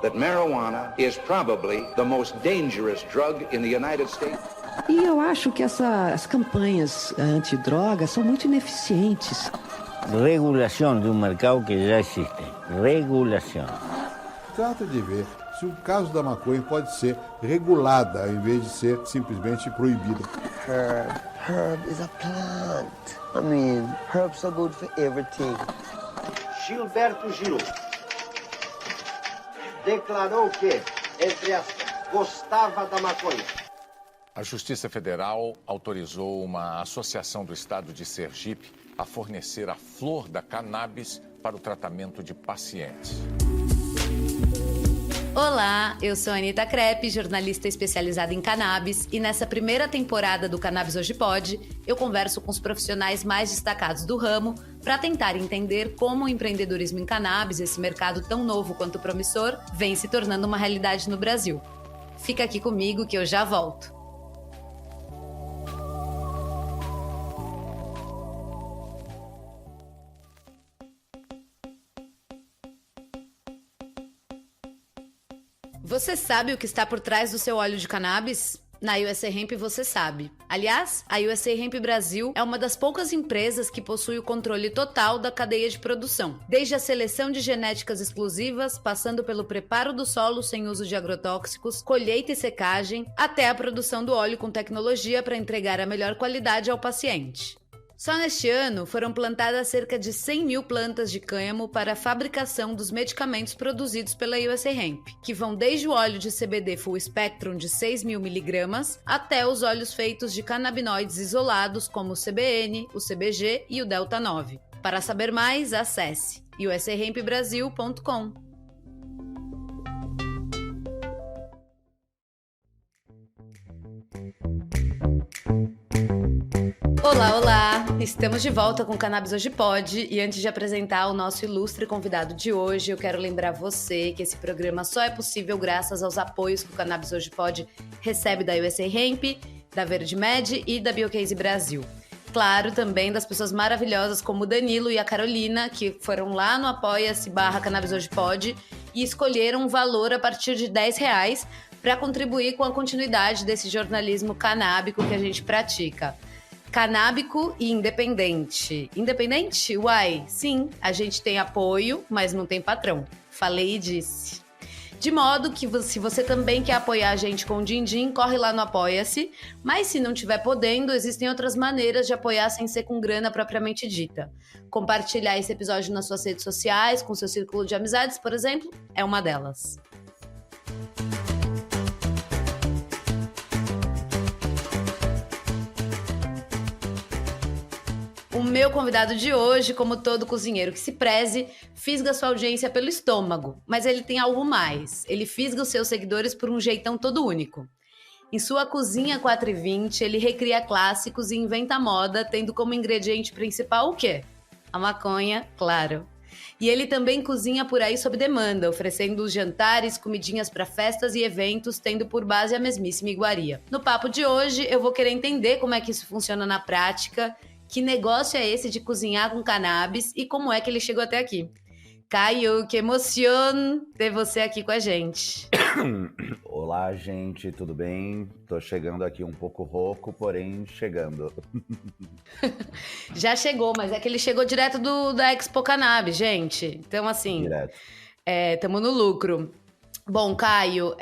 that marijuana is probably the most dangerous drug in the United States. E eu acho que as campanhas antidrogas são muito ineficientes. Regulação de um mercado que já existe. Regulação. Trata de ver se o caso da maconha pode ser regulada, ao invés de ser simplesmente proibida. Herb is a plant. I mean, herbs are good for everything. Gilberto Gil declarou que, entre aspas, gostava da maconha. A Justiça Federal autorizou uma associação do estado de Sergipe a fornecer a flor da cannabis para o tratamento de pacientes. Olá, eu sou a Anitta Crepe, jornalista especializada em cannabis, e nessa primeira temporada do Cannabis Hoje Pode, eu converso com os profissionais mais destacados do ramo para tentar entender como o empreendedorismo em cannabis, esse mercado tão novo quanto promissor, vem se tornando uma realidade no Brasil. Fica aqui comigo que eu já volto. Você sabe o que está por trás do seu óleo de cannabis? Na USA Hemp você sabe. Aliás, a USA Hemp Brasil é uma das poucas empresas que possui o controle total da cadeia de produção. Desde a seleção de genéticas exclusivas, passando pelo preparo do solo sem uso de agrotóxicos, colheita e secagem, até a produção do óleo com tecnologia para entregar a melhor qualidade ao paciente. Só neste ano, foram plantadas cerca de 100 mil plantas de cânhamo para a fabricação dos medicamentos produzidos pela USA Hemp, que vão desde o óleo de CBD Full Spectrum de 6.000 miligramas até os óleos feitos de canabinoides isolados como o CBN, o CBG e o Delta 9. Para saber mais, acesse usahempbrasil.com. Olá, olá! Estamos de volta com o Cannabis Hoje Pode, e antes de apresentar o nosso ilustre convidado de hoje, eu quero lembrar você que esse programa só é possível graças aos apoios que o Cannabis Hoje Pode recebe da USA Hemp, da Verde Med e da Biocase Brasil. Claro, também das pessoas maravilhosas como o Danilo e a Carolina, que foram lá no apoia-se/Cannabis Hoje Pode e escolheram um valor a partir de R$10 para contribuir com a continuidade desse jornalismo canábico que a gente pratica. Canábico e independente. Independente? Uai, sim, a gente tem apoio, mas não tem patrão. Falei e disse. De modo que se você também quer apoiar a gente com o din-din, corre lá no Apoia-se. Mas se não estiver podendo, existem outras maneiras de apoiar sem ser com grana propriamente dita. Compartilhar esse episódio nas suas redes sociais, com seu círculo de amizades, por exemplo, é uma delas. O meu convidado de hoje, como todo cozinheiro que se preze, fisga sua audiência pelo estômago, mas ele tem algo mais. Ele fisga os seus seguidores por um jeitão todo único. Em sua cozinha 420, ele recria clássicos e inventa moda, tendo como ingrediente principal o quê? A maconha, claro. E ele também cozinha por aí sob demanda, oferecendo os jantares, comidinhas para festas e eventos, tendo por base a mesmíssima iguaria. No papo de hoje, eu vou querer entender como é que isso funciona na prática. Que negócio é esse de cozinhar com cannabis e como é que ele chegou até aqui? Caio, que emoção ter você aqui com a gente. Olá, gente, tudo bem? Tô chegando aqui um pouco rouco, porém chegando. Já chegou, mas é que ele chegou direto da Expo Cannabis, gente. Então, assim, Direto. Tamo no lucro. Bom, Caio,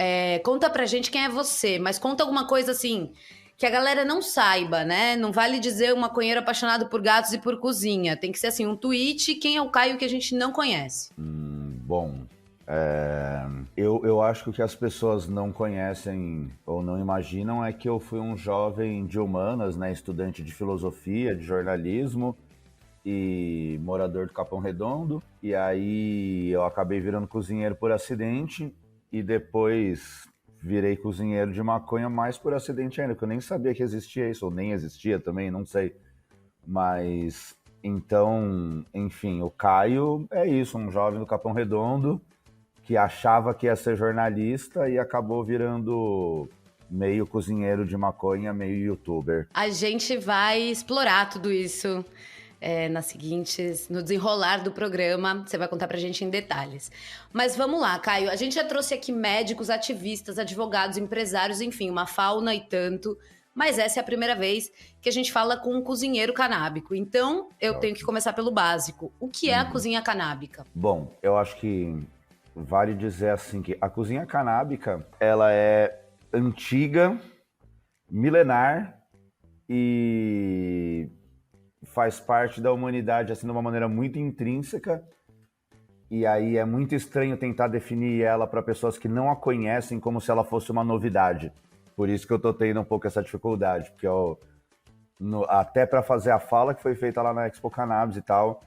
conta pra gente quem é você, mas conta alguma coisa assim que a galera não saiba, né? Não vale dizer um maconheiro apaixonado por gatos e por cozinha. Tem que ser assim, um tweet, quem é o Caio que a gente não conhece. Bom, eu acho que o que as pessoas não conhecem ou não imaginam é que eu fui um jovem de humanas, né? Estudante de filosofia, de jornalismo e morador do Capão Redondo. E aí eu acabei virando cozinheiro por acidente e depois virei cozinheiro de maconha mais por acidente ainda, porque eu nem sabia que existia isso, ou nem existia também, não sei. Mas, então, enfim, o Caio é isso, um jovem do Capão Redondo que achava que ia ser jornalista e acabou virando meio cozinheiro de maconha, meio youtuber. A gente vai explorar tudo isso no desenrolar do programa. Você vai contar pra gente em detalhes. Mas vamos lá, Caio. A gente já trouxe aqui médicos, ativistas, advogados, empresários, enfim, uma fauna e tanto. Mas essa é a primeira vez que a gente fala com um cozinheiro canábico. Então, eu tenho que começar pelo básico. O que é a cozinha canábica? Bom, eu acho que vale dizer assim que a cozinha canábica, ela é antiga, milenar e faz parte da humanidade assim de uma maneira muito intrínseca. E aí é muito estranho tentar definir ela para pessoas que não a conhecem como se ela fosse uma novidade. Por isso que eu tô tendo um pouco essa dificuldade, porque até para fazer a fala que foi feita lá na Expo Cannabis e tal,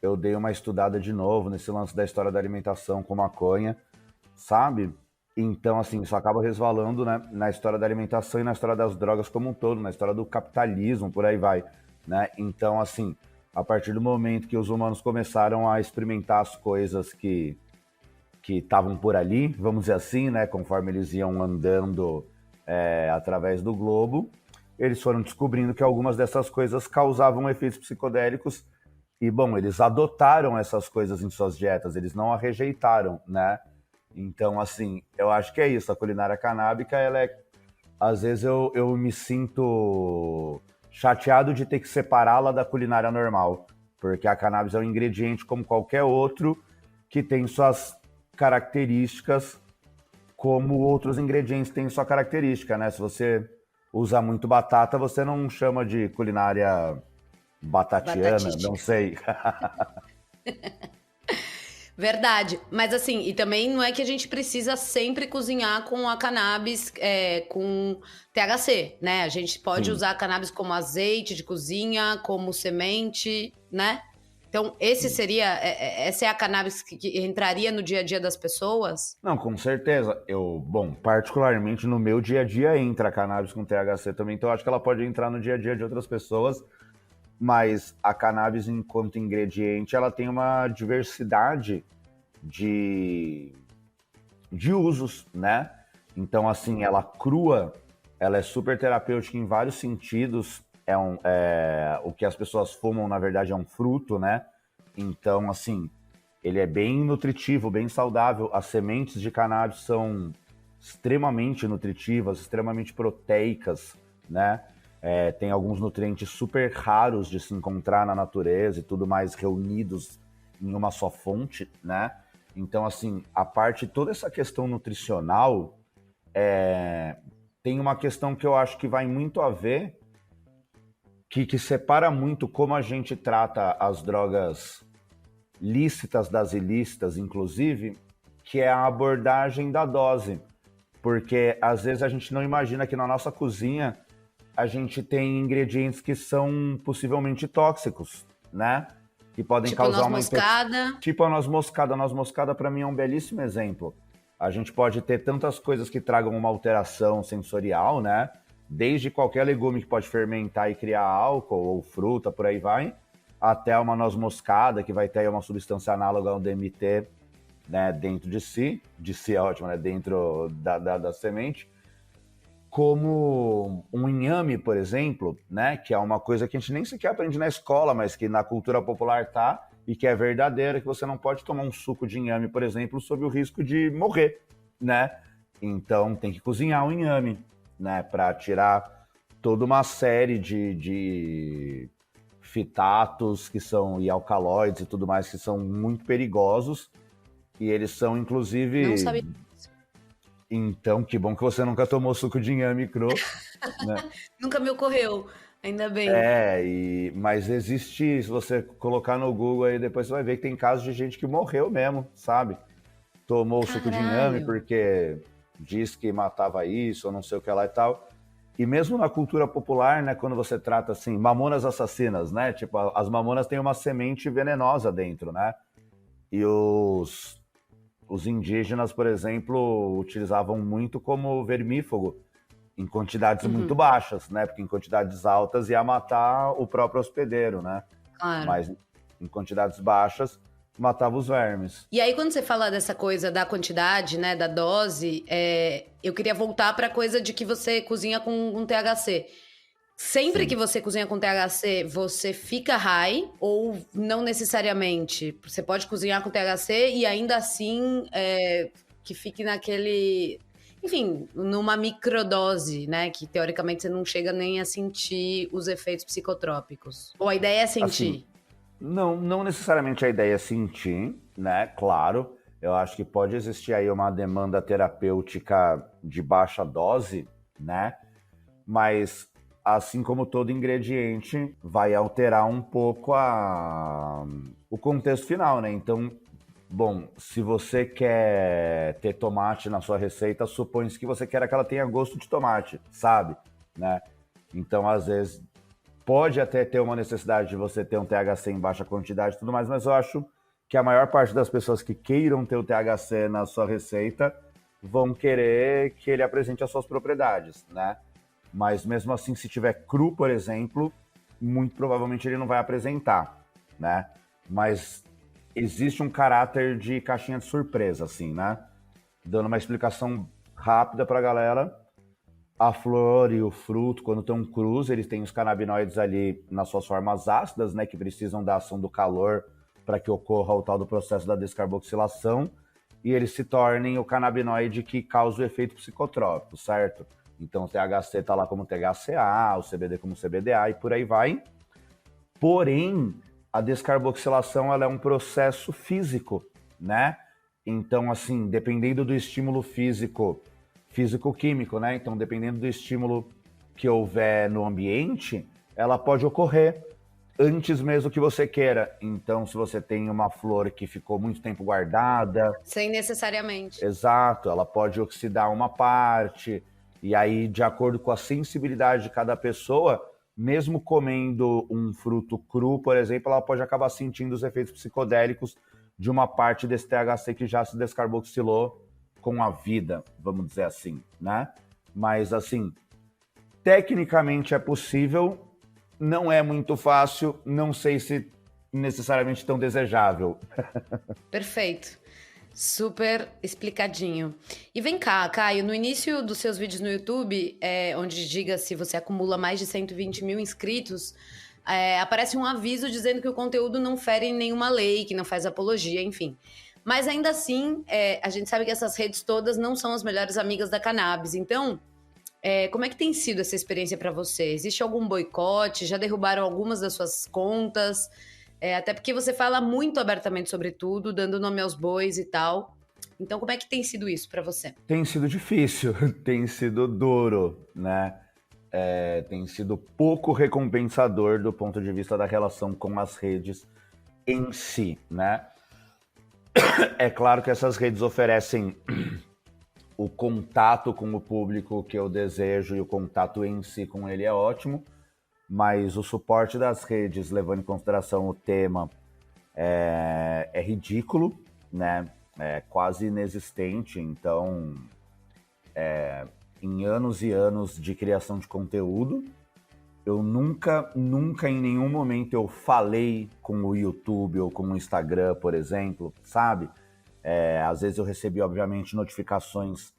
eu dei uma estudada de novo nesse lance da história da alimentação com maconha, sabe? Então, assim, isso acaba resvalando, né, na história da alimentação e na história das drogas como um todo, na história do capitalismo, por aí vai, né? Então, assim, a partir do momento que os humanos começaram a experimentar as coisas que estavam por ali, vamos dizer assim, né, conforme eles iam andando através do globo, eles foram descobrindo que algumas dessas coisas causavam efeitos psicodélicos e, bom, eles adotaram essas coisas em suas dietas, eles não a rejeitaram, né? Então, assim, eu acho que é isso, a culinária canábica, às vezes eu me sinto chateado de ter que separá-la da culinária normal, porque a cannabis é um ingrediente como qualquer outro que tem suas características como outros ingredientes têm sua característica, né? Se você usa muito batata, você não chama de culinária batatiana, não sei. Verdade, mas assim, e também não é que a gente precisa sempre cozinhar com a cannabis com THC, né? A gente pode usar a cannabis como azeite de cozinha, como semente, né? Então, essa é a cannabis que entraria no dia a dia das pessoas? Não, com certeza. Bom, particularmente no meu dia a dia entra a cannabis com THC também, então eu acho que ela pode entrar no dia a dia de outras pessoas, mas a cannabis enquanto ingrediente, ela tem uma diversidade de usos, né? Então, assim, ela crua, ela é super terapêutica em vários sentidos. O que as pessoas fumam, na verdade, é um fruto, né? Então, assim, ele é bem nutritivo, bem saudável. As sementes de cannabis são extremamente nutritivas, extremamente proteicas, né? Tem alguns nutrientes super raros de se encontrar na natureza e tudo mais reunidos em uma só fonte, né? Então, assim, toda essa questão nutricional, tem uma questão que eu acho que vai muito a ver, que separa muito como a gente trata as drogas lícitas das ilícitas, inclusive, que é a abordagem da dose. Porque, às vezes, a gente não imagina que na nossa cozinha a gente tem ingredientes que são possivelmente tóxicos, né? Que podem causar uma moscada. Tipo a noz moscada. A noz moscada, para mim, é um belíssimo exemplo. A gente pode ter tantas coisas que tragam uma alteração sensorial, né? Desde qualquer legume que pode fermentar e criar álcool, ou fruta, por aí vai, até uma noz moscada, que vai ter uma substância análoga ao DMT, né, dentro de si é ótimo, né, dentro da semente, como um inhame, por exemplo, né, que é uma coisa que a gente nem sequer aprende na escola, mas que na cultura popular tá, e que é verdadeira, que você não pode tomar um suco de inhame, por exemplo, sob o risco de morrer, né? Então tem que cozinhar o inhame, né, para tirar toda uma série de fitatos e alcaloides e tudo mais que são muito perigosos, e eles são, inclusive... Não sabia. Então, que bom que você nunca tomou suco de inhame cru, né? Nunca me ocorreu, ainda bem. Mas existe, se você colocar no Google aí, depois você vai ver que tem casos de gente que morreu mesmo, sabe? Tomou suco de inhame porque diz que matava isso, ou não sei o que lá e tal. E mesmo na cultura popular, né, quando você trata assim, mamonas assassinas, né? Tipo, as mamonas têm uma semente venenosa dentro, né? E os indígenas, por exemplo, utilizavam muito como vermífugo em quantidades muito baixas, né? Porque em quantidades altas ia matar o próprio hospedeiro, né? Claro. Mas em quantidades baixas matava os vermes. E aí, quando você fala dessa coisa da quantidade, né, da dose, eu queria voltar para a coisa de que você cozinha com THC. Sempre Sim. que você cozinha com THC, você fica high ou não necessariamente? Você pode cozinhar com THC e ainda assim que fique naquele... Enfim, numa microdose, né? Que teoricamente você não chega nem a sentir os efeitos psicotrópicos. Ou a ideia é sentir? Assim, não necessariamente a ideia é sentir, né? Claro, eu acho que pode existir aí uma demanda terapêutica de baixa dose, né? Mas, assim como todo ingrediente, vai alterar um pouco o contexto final, né? Então, bom, se você quer ter tomate na sua receita, supõe-se que você quer que ela tenha gosto de tomate, sabe? Né? Então, às vezes, pode até ter uma necessidade de você ter um THC em baixa quantidade e tudo mais, mas eu acho que a maior parte das pessoas que queiram ter o THC na sua receita vão querer que ele apresente as suas propriedades, né? Mas mesmo assim, se tiver cru, por exemplo, muito provavelmente ele não vai apresentar, né? Mas existe um caráter de caixinha de surpresa, assim, né? Dando uma explicação rápida pra galera, a flor e o fruto, quando estão crus, eles têm os canabinoides ali nas suas formas ácidas, né? Que precisam da ação do calor para que ocorra o tal do processo da descarboxilação e eles se tornem o canabinoide que causa o efeito psicotrópico, certo? Então o THC está lá como THCA, o CBD como CBDA e por aí vai. Porém, a descarboxilação ela é um processo físico, né? Então, assim, dependendo do estímulo físico-químico, né? Então, dependendo do estímulo que houver no ambiente, ela pode ocorrer antes mesmo que você queira. Então, se você tem uma flor que ficou muito tempo guardada... Sem necessariamente. Exato, ela pode oxidar uma parte, e aí, de acordo com a sensibilidade de cada pessoa, mesmo comendo um fruto cru, por exemplo, ela pode acabar sentindo os efeitos psicodélicos de uma parte desse THC que já se descarboxilou com a vida, vamos dizer assim, né? Mas, assim, tecnicamente é possível, não é muito fácil, não sei se necessariamente tão desejável. Perfeito. Super explicadinho. E vem cá, Caio, no início dos seus vídeos no YouTube, onde diga se você acumula mais de 120 mil inscritos, aparece um aviso dizendo que o conteúdo não fere nenhuma lei, que não faz apologia, enfim. Mas ainda assim, a gente sabe que essas redes todas não são as melhores amigas da cannabis. Então, como é que tem sido essa experiência para você? Existe algum boicote? Já derrubaram algumas das suas contas? Até porque você fala muito abertamente sobre tudo, dando nome aos bois e tal. Então, como é que tem sido isso para você? Tem sido difícil, tem sido duro, né? Tem sido pouco recompensador do ponto de vista da relação com as redes em si, né? É claro que essas redes oferecem o contato com o público que eu desejo e o contato em si com ele é ótimo, mas o suporte das redes, levando em consideração o tema, é ridículo, né? É quase inexistente. Então, em anos e anos de criação de conteúdo, eu nunca em nenhum momento eu falei com o YouTube ou com o Instagram, por exemplo, sabe? Às vezes eu recebi, obviamente, notificações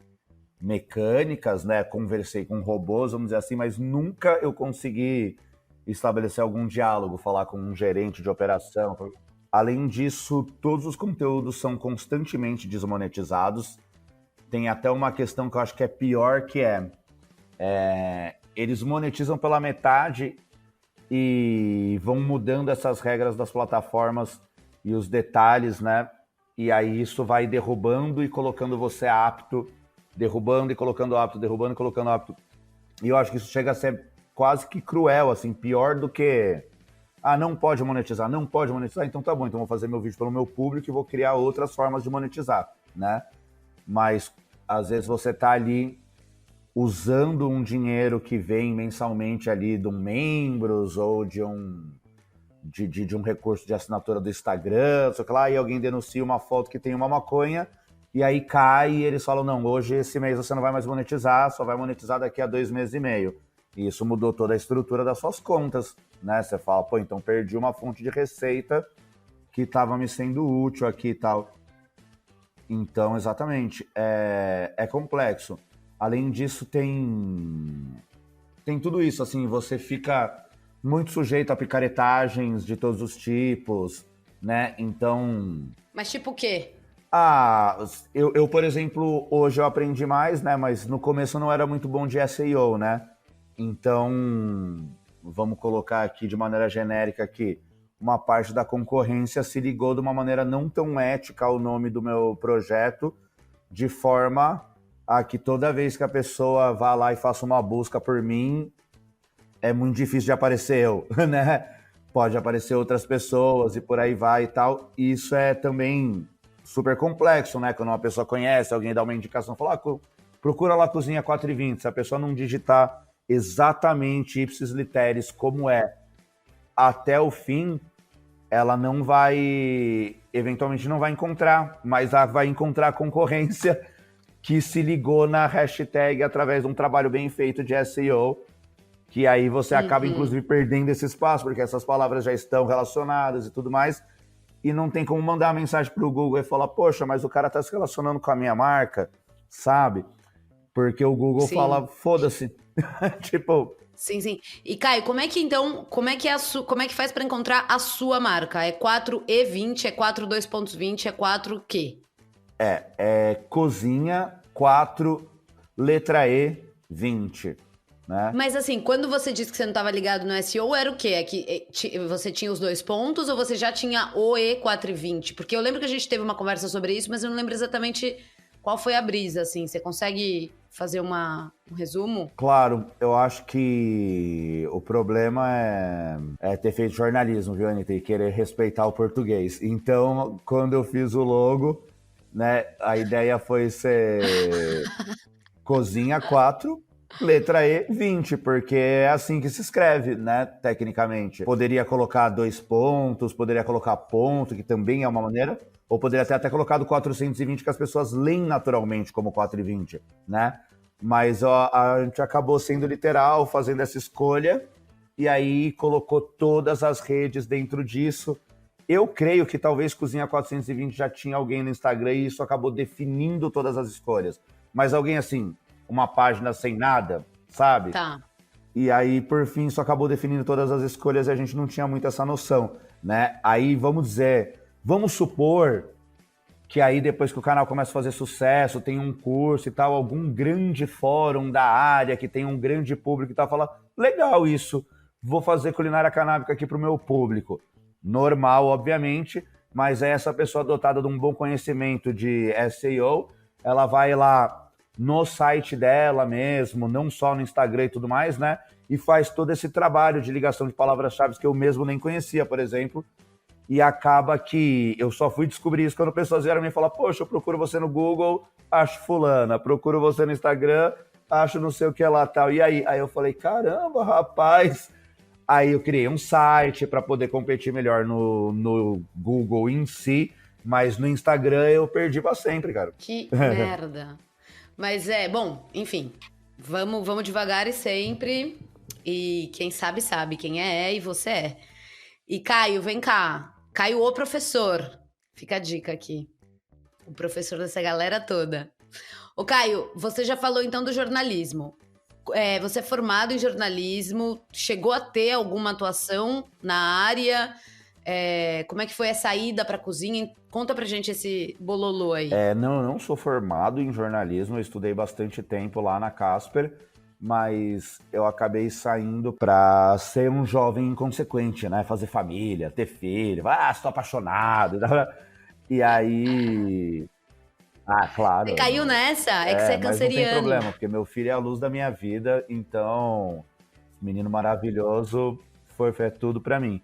mecânicas, né? Conversei com robôs, vamos dizer assim, mas nunca eu consegui estabelecer algum diálogo, falar com um gerente de operação. Além disso, todos os conteúdos são constantemente desmonetizados. Tem até uma questão que eu acho que é pior, que eles monetizam pela metade e vão mudando essas regras das plataformas e os detalhes, né? E aí isso vai derrubando e colocando você apto, derrubando e colocando apto, derrubando e colocando apto. E eu acho que isso chega a ser quase que cruel, assim, pior do que... não pode monetizar, então tá bom, então vou fazer meu vídeo pelo meu público e vou criar outras formas de monetizar, né? Mas, às vezes, você tá ali usando um dinheiro que vem mensalmente ali de um membros ou de um recurso de assinatura do Instagram, sei lá, e alguém denuncia uma foto que tem uma maconha, e aí cai e eles falam, não, hoje, esse mês você não vai mais monetizar, só vai monetizar daqui a 2 meses e meio. E isso mudou toda a estrutura das suas contas, né? Você fala, pô, então perdi uma fonte de receita que estava me sendo útil aqui e tal. Então, exatamente, é complexo. Além disso, tem tem tudo isso, assim, você fica muito sujeito a picaretagens de todos os tipos, né? Então, Mas tipo o quê? eu, por exemplo, hoje eu aprendi mais, né? Mas no começo eu não era muito bom de SEO, né? Então, vamos colocar aqui de maneira genérica que uma parte da concorrência se ligou de uma maneira não tão ética ao nome do meu projeto, de forma a que toda vez que a pessoa vá lá e faça uma busca por mim, é muito difícil de aparecer eu, né? Pode aparecer outras pessoas e por aí vai e tal. E isso é também super complexo, né? Quando uma pessoa conhece, alguém dá uma indicação, fala, procura lá Cozinha 420. Se a pessoa não digitar exatamente ipsis literis como é até o fim, ela não vai, eventualmente não vai encontrar, mas ela vai encontrar a concorrência que se ligou na hashtag através de um trabalho bem feito de SEO, que aí você acaba, inclusive, perdendo esse espaço, porque essas palavras já estão relacionadas e tudo mais, e não tem como mandar uma mensagem para o Google e falar, poxa, mas o cara está se relacionando com a minha marca, sabe? Porque o Google fala, foda-se. Tipo... Sim. E Caio, como é que então, como é que faz pra encontrar a sua marca? É 4E20, é 4.2.20, é 4 o quê? É Cozinha 4, letra E, 20, né? Mas assim, quando você disse que você não estava ligado no SEO, era o quê? É que você tinha os 2 pontos ou você já tinha o E420? Porque eu lembro que a gente teve uma conversa sobre isso, mas eu não lembro exatamente qual foi a brisa, assim. Você consegue fazer um resumo? Claro, eu acho que o problema é ter feito jornalismo, viu, Anitta? E querer respeitar o português. Então, quando eu fiz o logo, né, a ideia foi ser Cozinha 4, letra E, 20, porque é assim que se escreve, né, tecnicamente. Poderia colocar 2 pontos, poderia colocar ponto, que também é uma maneira, ou poderia ter até colocado 420, que as pessoas leem naturalmente como 420, né? Mas a gente acabou sendo literal, fazendo essa escolha, e aí colocou todas as redes dentro disso. Eu creio que talvez Cozinha 420 já tinha alguém no Instagram e isso acabou definindo todas as escolhas. Mas alguém assim, uma página sem nada, sabe? Tá. E aí, por fim, isso acabou definindo todas as escolhas e a gente não tinha muito essa noção, né? Aí, vamos supor que aí depois que o canal começa a fazer sucesso, tem um curso e tal, algum grande fórum da área que tem um grande público e tal, fala, legal isso, vou fazer culinária canábica aqui pro meu público. Normal, obviamente, mas é essa pessoa dotada de um bom conhecimento de SEO, ela vai lá no site dela mesmo, não só no Instagram e tudo mais, né? E faz todo esse trabalho de ligação de palavras-chave que eu mesmo nem conhecia, por exemplo. E acaba que eu só fui descobrir isso quando pessoas vieram me falar, poxa, eu procuro você no Google, acho fulana, procuro você no Instagram, acho não sei o que lá tal. E aí? Aí eu falei, caramba, rapaz. Aí eu criei um site para poder competir melhor no Google em si, mas no Instagram eu perdi para sempre, cara. Que merda. Mas bom, enfim, vamos devagar e sempre. E quem sabe, sabe. Quem é, e você é. E Caio, vem cá. Caio, o professor. Fica a dica aqui. O professor dessa galera toda. Ô, Caio, você já falou então do jornalismo. Você é formado em jornalismo, chegou a ter alguma atuação na área? Como é que foi essa ida pra cozinha? Conta pra gente esse bololô aí. Não, eu não sou formado em jornalismo, eu estudei bastante tempo lá na Casper, mas eu acabei saindo pra ser um jovem inconsequente, né? Fazer família, ter filho, estou apaixonado. E aí... claro. Você caiu nessa? É que você é mas canceriano. não tem problema, porque meu filho é a luz da minha vida, então, menino maravilhoso, foi tudo pra mim.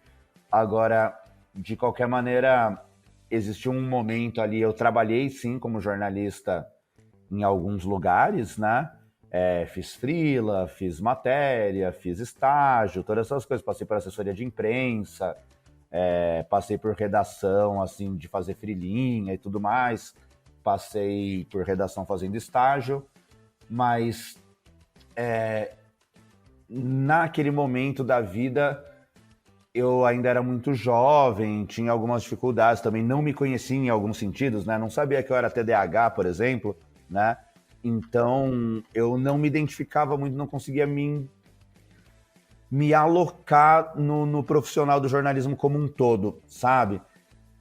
Agora, de qualquer maneira, existiu um momento ali, eu trabalhei sim como jornalista em alguns lugares, né? Fiz freela, fiz matéria, fiz estágio, todas essas coisas. Passei por assessoria de imprensa, passei por redação, assim, de fazer freelinha e tudo mais. Passei por redação fazendo estágio, mas naquele momento da vida eu ainda era muito jovem, tinha algumas dificuldades, também não me conhecia em alguns sentidos, né? Não sabia que eu era TDAH, por exemplo, né? Então, eu não me identificava muito, não conseguia me me alocar no profissional do jornalismo como um todo, sabe?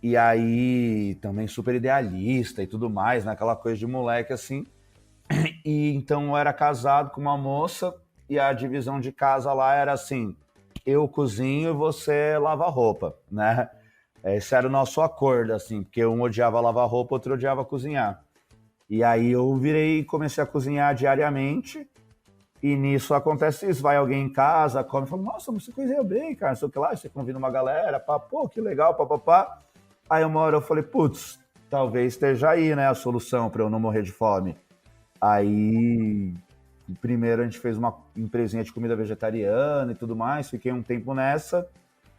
E aí, também super idealista e tudo mais, né? Aquela coisa de moleque, assim. E então eu era casado com uma moça e a divisão de casa lá era assim, eu cozinho e você lava roupa, né? Esse era o nosso acordo, assim, porque um odiava lavar roupa, outro odiava cozinhar. E aí eu virei e comecei a cozinhar diariamente. E nisso acontece isso, vai alguém em casa, come e fala, nossa, você cozinha bem, cara, não sei o que lá, você convida uma galera, pá, pô, que legal, papapá. Aí uma hora eu falei, putz, talvez esteja aí, né, a solução para eu não morrer de fome. Aí, primeiro a gente fez uma empresinha de comida vegetariana e tudo mais, fiquei um tempo nessa,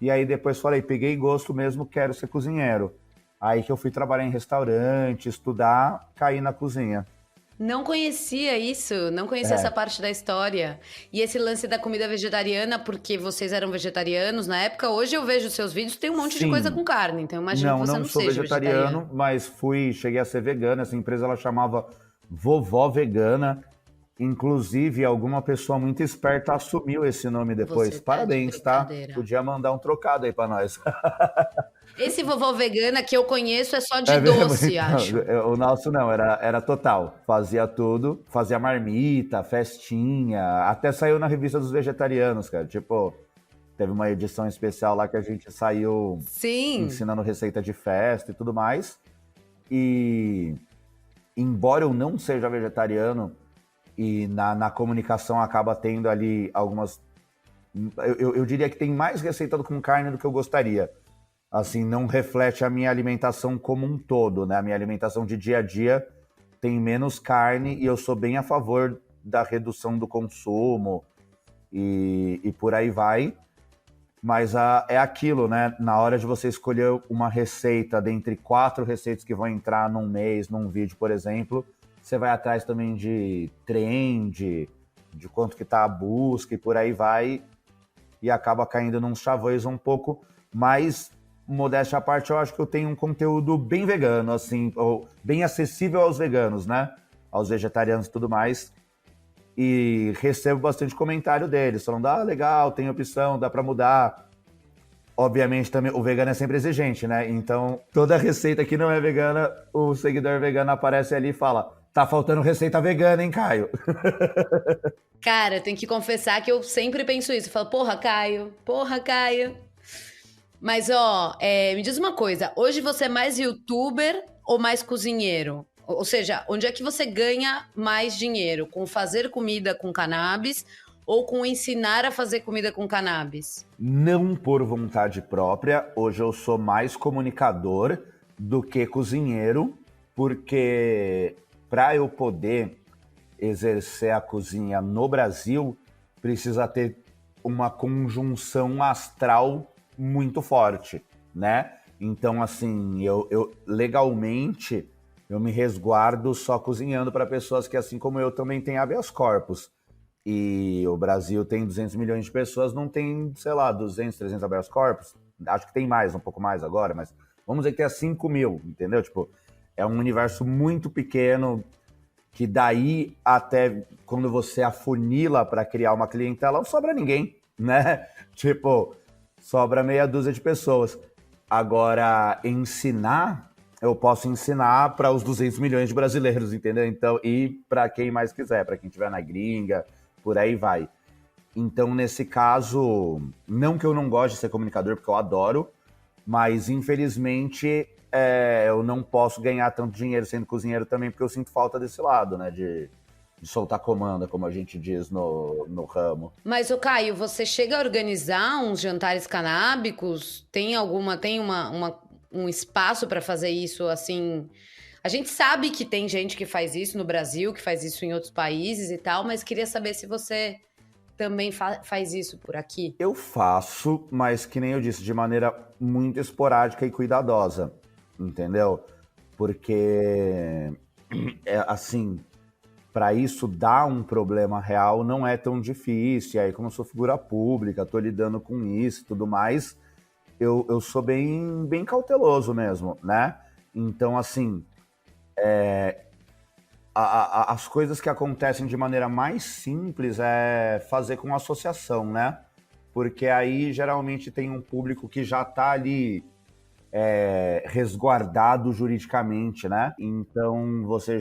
e aí depois falei, peguei gosto mesmo, quero ser cozinheiro. Aí que eu fui trabalhar em restaurante, estudar, caí na cozinha. Não conhecia isso, não conhecia essa parte da história. E esse lance da comida vegetariana, porque vocês eram vegetarianos na época, hoje eu vejo seus vídeos, tem um monte de Sim. coisa com carne, então eu imagino que você não sou seja vegetariano. mas cheguei a ser vegano, essa empresa ela chamava Vovó Vegana, inclusive alguma pessoa muito esperta assumiu esse nome depois. Você tá de Parabéns, tá? brincadeira. Podia mandar um trocado aí pra nós. Esse vovó vegana que eu conheço é só de É mesmo? doce, Então, acho. o nosso não, era total. Fazia tudo, fazia marmita, festinha, até saiu na revista dos vegetarianos, cara. Tipo, teve uma edição especial lá que a gente saiu Sim. ensinando receita de festa e tudo mais. E embora eu não seja vegetariano, e na comunicação acaba tendo ali algumas... Eu diria que tem mais receita com carne do que eu gostaria. Assim, não reflete a minha alimentação como um todo, né? A minha alimentação de dia a dia tem menos carne e eu sou bem a favor da redução do consumo e por aí vai. Mas é aquilo, né? Na hora de você escolher uma receita dentre 4 receitas que vão entrar num mês, num vídeo, por exemplo, você vai atrás também de trend, de quanto que tá a busca e por aí vai, e acaba caindo num chavões um pouco mais... Modéstia à parte, eu acho que eu tenho um conteúdo bem vegano, assim, ou bem acessível aos veganos, né? Aos vegetarianos e tudo mais. E recebo bastante comentário deles, falando, legal, tem opção, dá pra mudar. Obviamente, também o vegano é sempre exigente, né? Então, toda receita que não é vegana, o seguidor vegano aparece ali e fala, tá faltando receita vegana, hein, Caio? Cara, eu tenho que confessar que eu sempre penso isso. Eu falo, porra, Caio. Mas, me diz uma coisa. Hoje você é mais youtuber ou mais cozinheiro? Ou seja, onde é que você ganha mais dinheiro? Com fazer comida com cannabis ou com ensinar a fazer comida com cannabis? Não por vontade própria. Hoje eu sou mais comunicador do que cozinheiro, porque para eu poder exercer a cozinha no Brasil, precisa ter uma conjunção astral muito forte, né? Então, assim, eu legalmente eu me resguardo só cozinhando para pessoas que, assim como eu, também têm habeas corpus. E o Brasil tem 200 milhões de pessoas, não tem, sei lá, 200, 300 habeas corpus. Acho que tem mais, um pouco mais agora, mas vamos dizer que tem 5 mil, entendeu? Tipo, é um universo muito pequeno que daí até quando você afunila para criar uma clientela, não sobra ninguém, né? Tipo... sobra meia dúzia de pessoas. Agora, ensinar, eu posso ensinar para os 200 milhões de brasileiros, entendeu? Então, e para quem mais quiser, para quem estiver na gringa, por aí vai. Então, nesse caso, não que eu não goste de ser comunicador, porque eu adoro, mas infelizmente eu não posso ganhar tanto dinheiro sendo cozinheiro também, porque eu sinto falta desse lado, né? De soltar comanda, como a gente diz no ramo. Mas, ô Caio, você chega a organizar uns jantares canábicos? Tem um espaço para fazer isso, assim? A gente sabe que tem gente que faz isso no Brasil, que faz isso em outros países e tal, mas queria saber se você também faz isso por aqui. Eu faço, mas que nem eu disse, de maneira muito esporádica e cuidadosa, entendeu? Porque, assim... para isso dar um problema real não é tão difícil. E aí, como eu sou figura pública, tô lidando com isso e tudo mais, eu sou bem cauteloso mesmo, né? Então, assim, as coisas que acontecem de maneira mais simples é fazer com associação, né? porque aí geralmente tem um público que já tá ali resguardado juridicamente, né? Então você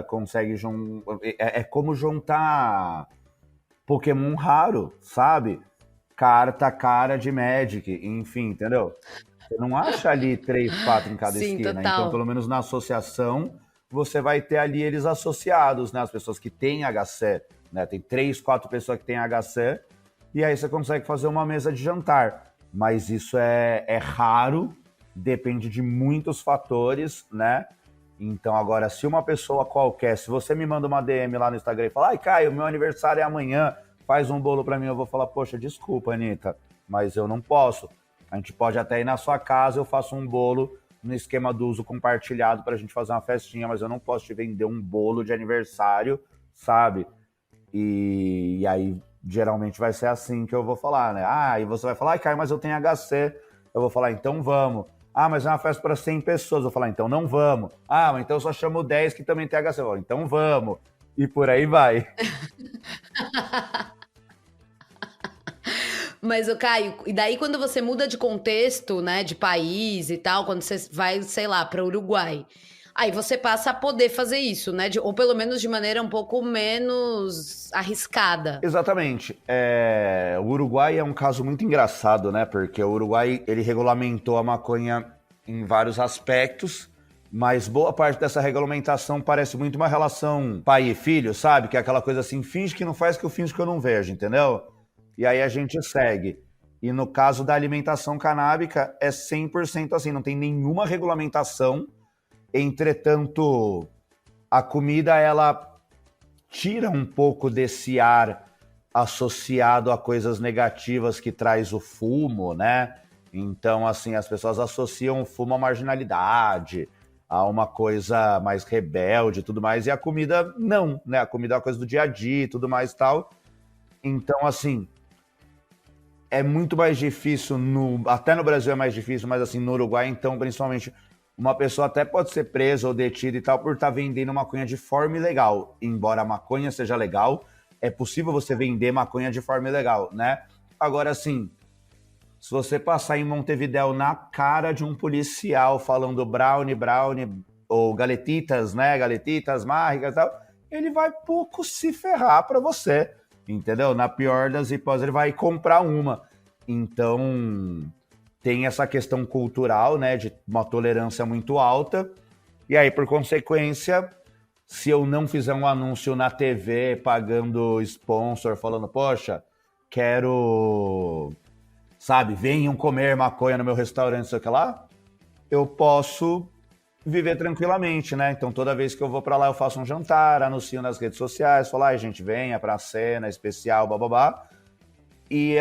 consegue juntar. É como juntar Pokémon raro, sabe? Cara de Magic, enfim, entendeu? Você não acha ali 3, 4 em cada Sim, esquina. total. Então, pelo menos na associação, você vai ter ali eles associados, né? As pessoas que têm HC, né? Tem 3, 4 pessoas que têm HC, e aí você consegue fazer uma mesa de jantar. Mas isso é raro, depende de muitos fatores, né? Então, agora, se uma pessoa qualquer, se você me manda uma DM lá no Instagram e fala, ai, Caio, meu aniversário é amanhã, faz um bolo pra mim, eu vou falar, poxa, desculpa, Anitta, mas eu não posso. A gente pode até ir na sua casa, eu faço um bolo no esquema do uso compartilhado pra gente fazer uma festinha, mas eu não posso te vender um bolo de aniversário, sabe? E aí, geralmente vai ser assim que eu vou falar, né? Ah, e você vai falar, ai, Caio, mas eu tenho HC. Eu vou falar, então vamos. Ah, mas é uma festa para 100 pessoas. Eu vou falar, então não vamos. Ah, mas então eu só chamo 10 que também tem HC. Eu falo, então vamos. E por aí vai. Mas, Caio, e daí quando você muda de contexto, né, de país e tal, quando você vai, sei lá, para o Uruguai, aí você passa a poder fazer isso, né? Ou pelo menos de maneira um pouco menos arriscada. Exatamente. O Uruguai é um caso muito engraçado, né? Porque o Uruguai, ele regulamentou a maconha em vários aspectos, mas boa parte dessa regulamentação parece muito uma relação pai e filho, sabe? Que é aquela coisa assim, finge que não faz que eu finjo que eu não vejo, entendeu? E aí a gente segue. E no caso da alimentação canábica, é 100% assim, não tem nenhuma regulamentação. Entretanto, a comida, ela tira um pouco desse ar associado a coisas negativas que traz o fumo, né? Então, assim, as pessoas associam o fumo à marginalidade, a uma coisa mais rebelde e tudo mais, e a comida não, né? A comida é uma coisa do dia a dia e tudo mais e tal. Então, assim, é muito mais difícil, até no Brasil é mais difícil, mas assim, no Uruguai, então, principalmente, uma pessoa até pode ser presa ou detida e tal por estar vendendo maconha de forma ilegal. Embora a maconha seja legal, é possível você vender maconha de forma ilegal, né? Agora, assim, se você passar em Montevidéu na cara de um policial falando brownie, ou galetitas, né? Galetitas, mágicas e tal, ele vai pouco se ferrar pra você, entendeu? Na pior das hipóteses, ele vai comprar uma. Então, tem essa questão cultural, né, de uma tolerância muito alta. E aí, por consequência, se eu não fizer um anúncio na TV pagando sponsor, falando, poxa, quero, sabe, venham comer maconha no meu restaurante, sei lá, eu posso viver tranquilamente, né? Então, toda vez que eu vou pra lá, eu faço um jantar, anuncio nas redes sociais, falo, ai, gente, venha pra cena especial, bababá. E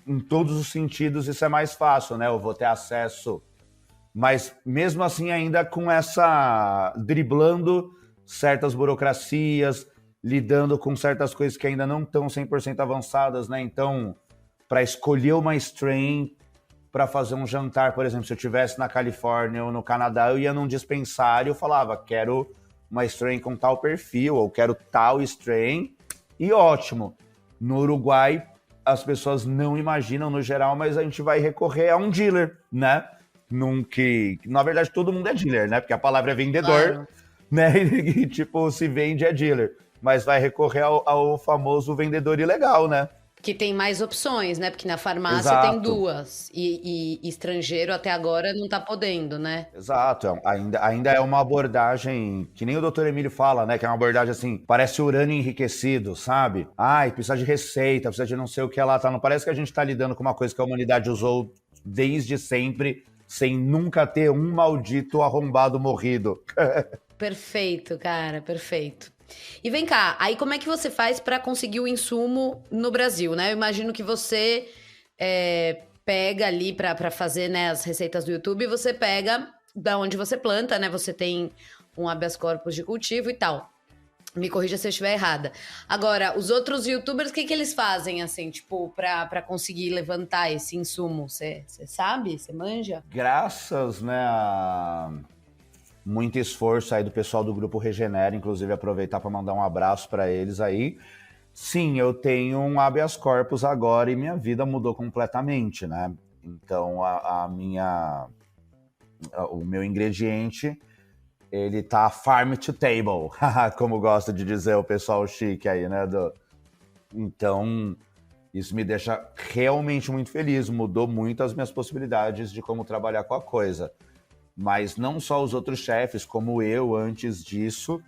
em todos os sentidos isso é mais fácil, né? Eu vou ter acesso, mas mesmo assim ainda com driblando certas burocracias, lidando com certas coisas que ainda não estão 100% avançadas, né? Então, para escolher uma strain para fazer um jantar, por exemplo, se eu estivesse na Califórnia ou no Canadá, eu ia num dispensário e falava, quero uma strain com tal perfil, ou quero tal strain, e ótimo. No Uruguai, as pessoas não imaginam no geral, mas a gente vai recorrer a um dealer, né? Na verdade, todo mundo é dealer, né? Porque a palavra é vendedor, claro, né? E tipo, se vende é dealer. Mas vai recorrer ao famoso vendedor ilegal, né? Que tem mais opções, né? Porque na farmácia Exato. Tem 2. E estrangeiro até agora não tá podendo, né? Exato. Ainda é uma abordagem que nem o Dr. Emílio fala, né? Que é uma abordagem assim, parece urânio enriquecido, sabe? Ai, precisa de receita, precisa de não sei o que lá, tá? Não parece que a gente tá lidando com uma coisa que a humanidade usou desde sempre, sem nunca ter um maldito arrombado morrido. Perfeito, cara, perfeito. E vem cá, aí como é que você faz para conseguir o insumo no Brasil, né? Eu imagino que você pega ali para fazer, né, as receitas do YouTube, você pega da onde você planta, né? Você tem um habeas corpus de cultivo e tal. Me corrija se eu estiver errada. Agora, os outros YouTubers, o que eles fazem, assim, tipo, pra conseguir levantar esse insumo? Você sabe? Você manja? Graças, né, a muito esforço aí do pessoal do Grupo Regenera, inclusive aproveitar para mandar um abraço para eles aí. sim, eu tenho um habeas corpus agora e minha vida mudou completamente, né? Então, o meu ingrediente, ele tá farm to table, como gosta de dizer o pessoal chique aí, né? Então, isso me deixa realmente muito feliz, mudou muito as minhas possibilidades de como trabalhar com a coisa. Mas não só os outros chefes, como eu, antes disso,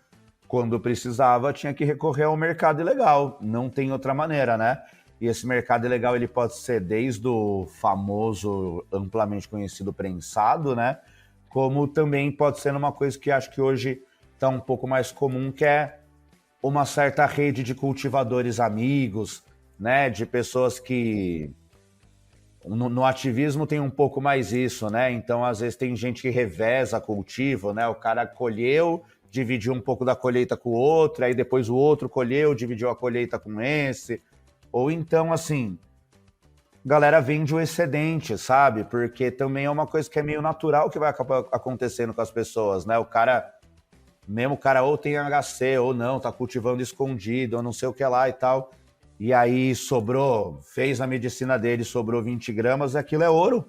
quando precisava, tinha que recorrer ao mercado ilegal. Não tem outra maneira, né? E esse mercado ilegal, ele pode ser desde o famoso, amplamente conhecido prensado, né? Como também pode ser uma coisa que acho que hoje está um pouco mais comum, que é uma certa rede de cultivadores amigos, né? De pessoas que... No ativismo tem um pouco mais isso, né? Então, às vezes, tem gente que reveza cultivo, né? O cara colheu, dividiu um pouco da colheita com o outro, aí depois o outro colheu, dividiu a colheita com esse. Ou então, assim, galera vende o excedente, sabe? Porque também é uma coisa que é meio natural que vai acabar acontecendo com as pessoas, né? O cara ou tem HC, ou não, tá cultivando escondido, ou não sei o que lá e tal. E aí sobrou, fez a medicina dele, sobrou 20 gramas, aquilo é ouro,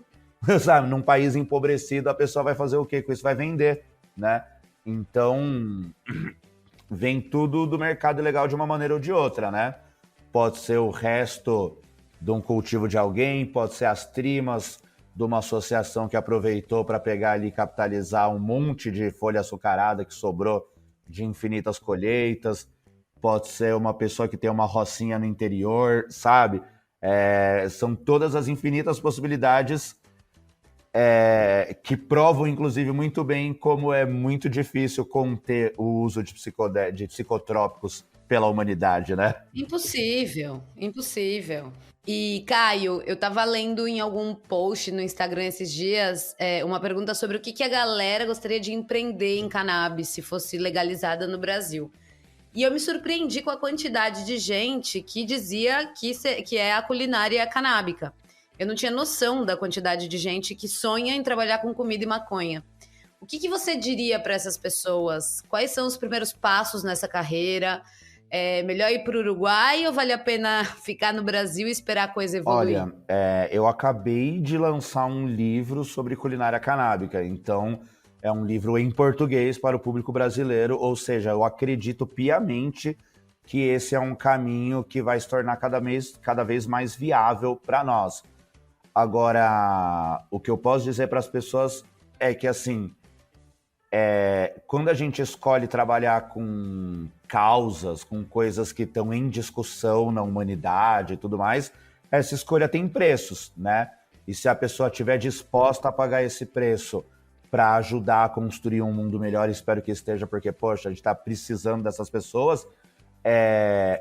sabe? Num país empobrecido, a pessoa vai fazer o quê com isso? Vai vender, né? Então, vem tudo do mercado ilegal de uma maneira ou de outra, né? Pode ser o resto de um cultivo de alguém, pode ser as trimas de uma associação que aproveitou para pegar ali e capitalizar um monte de folha açucarada que sobrou de infinitas colheitas. Pode ser uma pessoa que tem uma rocinha no interior, sabe? São todas as infinitas possibilidades que provam, inclusive, muito bem como é muito difícil conter o uso de psicotrópicos pela humanidade, né? Impossível, impossível. E, Caio, eu tava lendo em algum post no Instagram esses dias uma pergunta sobre o que a galera gostaria de empreender em cannabis se fosse legalizada no Brasil. E eu me surpreendi com a quantidade de gente que dizia que é a culinária canábica. Eu não tinha noção da quantidade de gente que sonha em trabalhar com comida e maconha. O que você diria para essas pessoas? Quais são os primeiros passos nessa carreira? É melhor ir para o Uruguai ou vale a pena ficar no Brasil e esperar a coisa evoluir? Olha, eu acabei de lançar um livro sobre culinária canábica, então é um livro em português para o público brasileiro, ou seja, eu acredito piamente que esse é um caminho que vai se tornar cada vez mais viável para nós. Agora, o que eu posso dizer para as pessoas é que, assim, quando a gente escolhe trabalhar com causas, com coisas que estão em discussão na humanidade e tudo mais, essa escolha tem preços, né? E se a pessoa estiver disposta a pagar esse preço para ajudar a construir um mundo melhor, espero que esteja, porque, poxa, a gente está precisando dessas pessoas,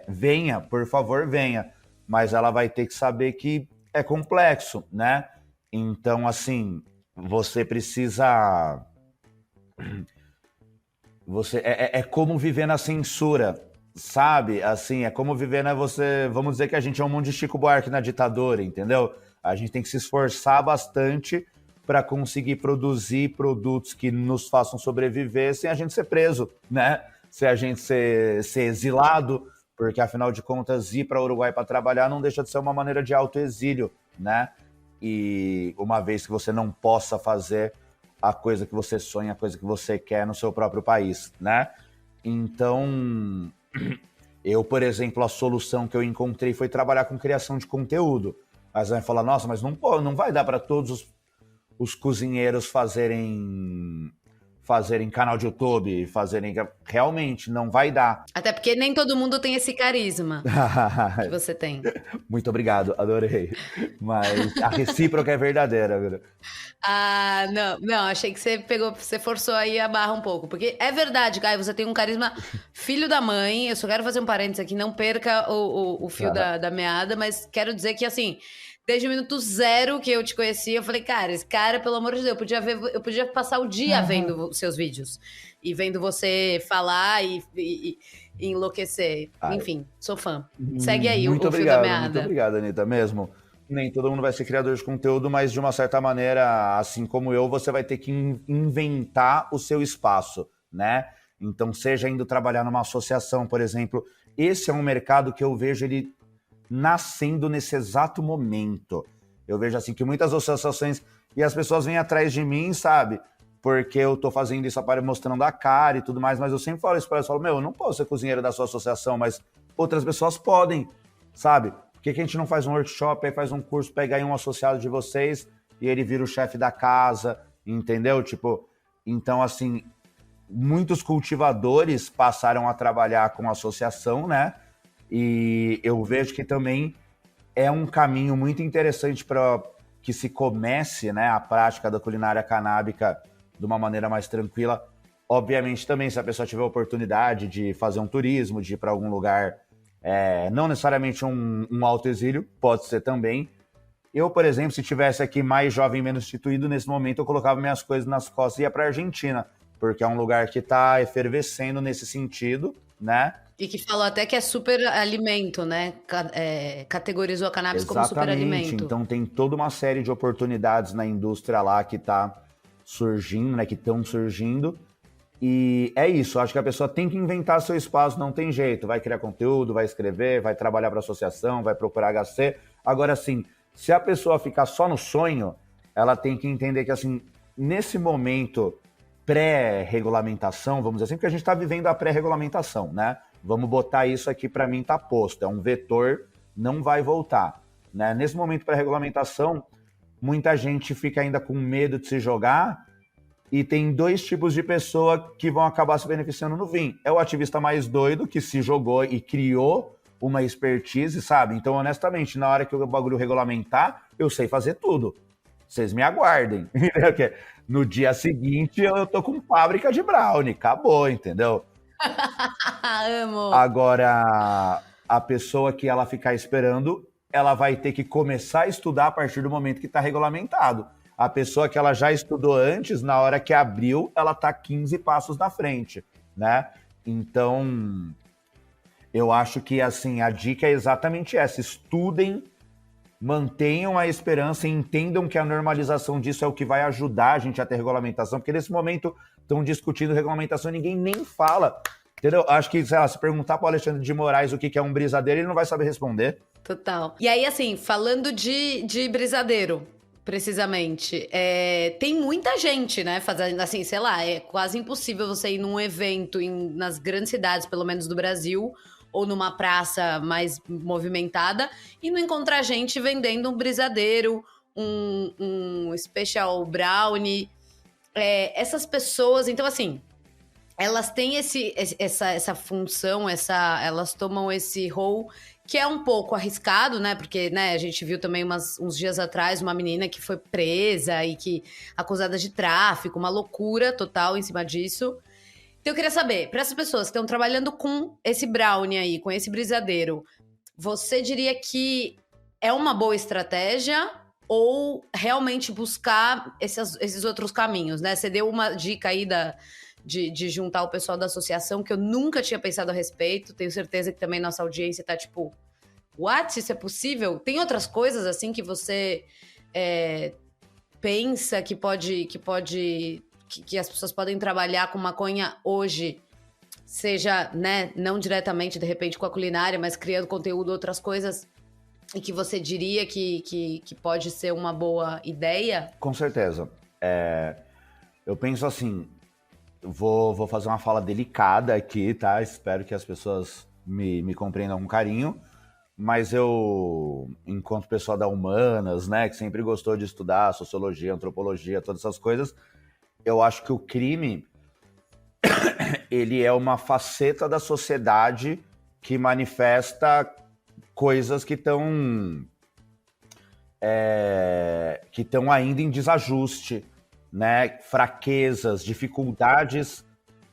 venha, por favor, venha. Mas ela vai ter que saber que é complexo, né? Então, assim, você precisa... É como viver na censura, sabe? Assim, é como viver vamos dizer que a gente é um mundo de Chico Buarque na ditadura, entendeu? A gente tem que se esforçar bastante para conseguir produzir produtos que nos façam sobreviver sem a gente ser preso, né? Sem a gente ser exilado, porque afinal de contas ir para o Uruguai para trabalhar não deixa de ser uma maneira de autoexílio, né? E uma vez que você não possa fazer a coisa que você sonha, a coisa que você quer no seu próprio país, né? Então, eu, por exemplo, a solução que eu encontrei foi trabalhar com criação de conteúdo. Aí você vai falar, nossa, mas não vai dar para todos os cozinheiros fazerem canal de YouTube, realmente, não vai dar. Até porque nem todo mundo tem esse carisma que você tem. Muito obrigado, adorei. Mas a recíproca é verdadeira, viu? Ah, não, achei que você forçou aí a barra um pouco, porque é verdade, Caio, você tem um carisma filho da mãe. Eu só quero fazer um parênteses aqui, não perca o fio da meada, mas quero dizer que, assim, desde o minuto zero que eu te conheci, eu falei, cara, esse cara, pelo amor de Deus, eu podia passar o dia vendo seus vídeos e vendo você falar e enlouquecer. Enfim, sou fã. Segue aí o fio da meada. Muito obrigado, Anitta, mesmo. Nem todo mundo vai ser criador de conteúdo, mas de uma certa maneira, assim como eu, você vai ter que inventar o seu espaço, né? Então, seja indo trabalhar numa associação, por exemplo, esse é um mercado que eu vejo ele nascendo nesse exato momento. Eu vejo assim que muitas associações e as pessoas vêm atrás de mim, sabe? Porque eu tô fazendo isso mostrando a cara e tudo mais, mas eu sempre falo isso para elas, eu falo, eu não posso ser cozinheiro da sua associação, mas outras pessoas podem, sabe? Por que a gente não faz um workshop, aí faz um curso, pega aí um associado de vocês e ele vira o chefe da casa, entendeu? Tipo, então assim, muitos cultivadores passaram a trabalhar com associação, né? E eu vejo que também é um caminho muito interessante para que se comece, né, a prática da culinária canábica de uma maneira mais tranquila. Obviamente também, se a pessoa tiver a oportunidade de fazer um turismo, de ir para algum lugar, não necessariamente um alto exílio, pode ser também. Eu, por exemplo, se tivesse aqui mais jovem, menos instituído, nesse momento eu colocava minhas coisas nas costas e ia para a Argentina, porque é um lugar que está efervescendo nesse sentido, né? E que falou até que é super alimento, né? Categorizou a cannabis como super alimento. Então tem toda uma série de oportunidades na indústria lá que está surgindo, né? Que estão surgindo. E é isso, acho que a pessoa tem que inventar seu espaço, não tem jeito. Vai criar conteúdo, vai escrever, vai trabalhar para a associação, vai procurar HC. Agora, assim, se a pessoa ficar só no sonho, ela tem que entender que, assim, nesse momento pré-regulamentação, vamos dizer assim, porque a gente está vivendo a pré-regulamentação, né? Vamos botar isso aqui, para mim tá posto, é um vetor, não vai voltar, né? Nesse momento pré-regulamentação, muita gente fica ainda com medo de se jogar e tem dois tipos de pessoa que vão acabar se beneficiando no vinho. É o ativista mais doido, que se jogou e criou uma expertise, sabe? Então, honestamente, na hora que o bagulho regulamentar, eu sei fazer tudo. Vocês me aguardem. No dia seguinte, eu tô com fábrica de brownie. Acabou, entendeu? Amo! Agora, a pessoa que ela ficar esperando, ela vai ter que começar a estudar a partir do momento que está regulamentado. A pessoa que ela já estudou antes, na hora que abriu, ela tá 15 passos na frente, né? Então, eu acho que, assim, a dica é exatamente essa. Estudem, mantenham a esperança e entendam que a normalização disso é o que vai ajudar a gente a ter regulamentação, porque nesse momento estão discutindo regulamentação e ninguém nem fala, entendeu? Acho que, sei lá, se perguntar para o Alexandre de Moraes o que é um brisadeiro, ele não vai saber responder. Total. E aí, assim, falando de brisadeiro, precisamente, tem muita gente, né, fazendo, assim, sei lá, é quase impossível você ir num evento nas grandes cidades, pelo menos do Brasil, ou numa praça mais movimentada, e não encontrar gente vendendo um brisadeiro, um special brownie. Essas pessoas, então assim, elas têm essa função, elas tomam esse role que é um pouco arriscado, né? Porque, né, a gente viu também uns dias atrás uma menina que foi presa e que acusada de tráfico, uma loucura total em cima disso. Então eu queria saber, para essas pessoas que estão trabalhando com esse brownie aí, com esse brisadeiro, você diria que é uma boa estratégia ou realmente buscar esses outros caminhos, né? Você deu uma dica aí de juntar o pessoal da associação que eu nunca tinha pensado a respeito. Tenho certeza que também nossa audiência tá tipo, what? Isso é possível? Tem outras coisas assim que você pensa que as pessoas podem trabalhar com maconha hoje, seja, né, não diretamente, de repente, com a culinária, mas criando conteúdo, outras coisas, e que você diria que pode ser uma boa ideia? Com certeza. Eu penso assim, vou fazer uma fala delicada aqui, tá? Espero que as pessoas me compreendam com carinho, mas eu, enquanto pessoa da humanas, né, que sempre gostou de estudar sociologia, antropologia, todas essas coisas, eu acho que o crime, ele é uma faceta da sociedade que manifesta coisas que estão ainda em desajuste, né? Fraquezas, dificuldades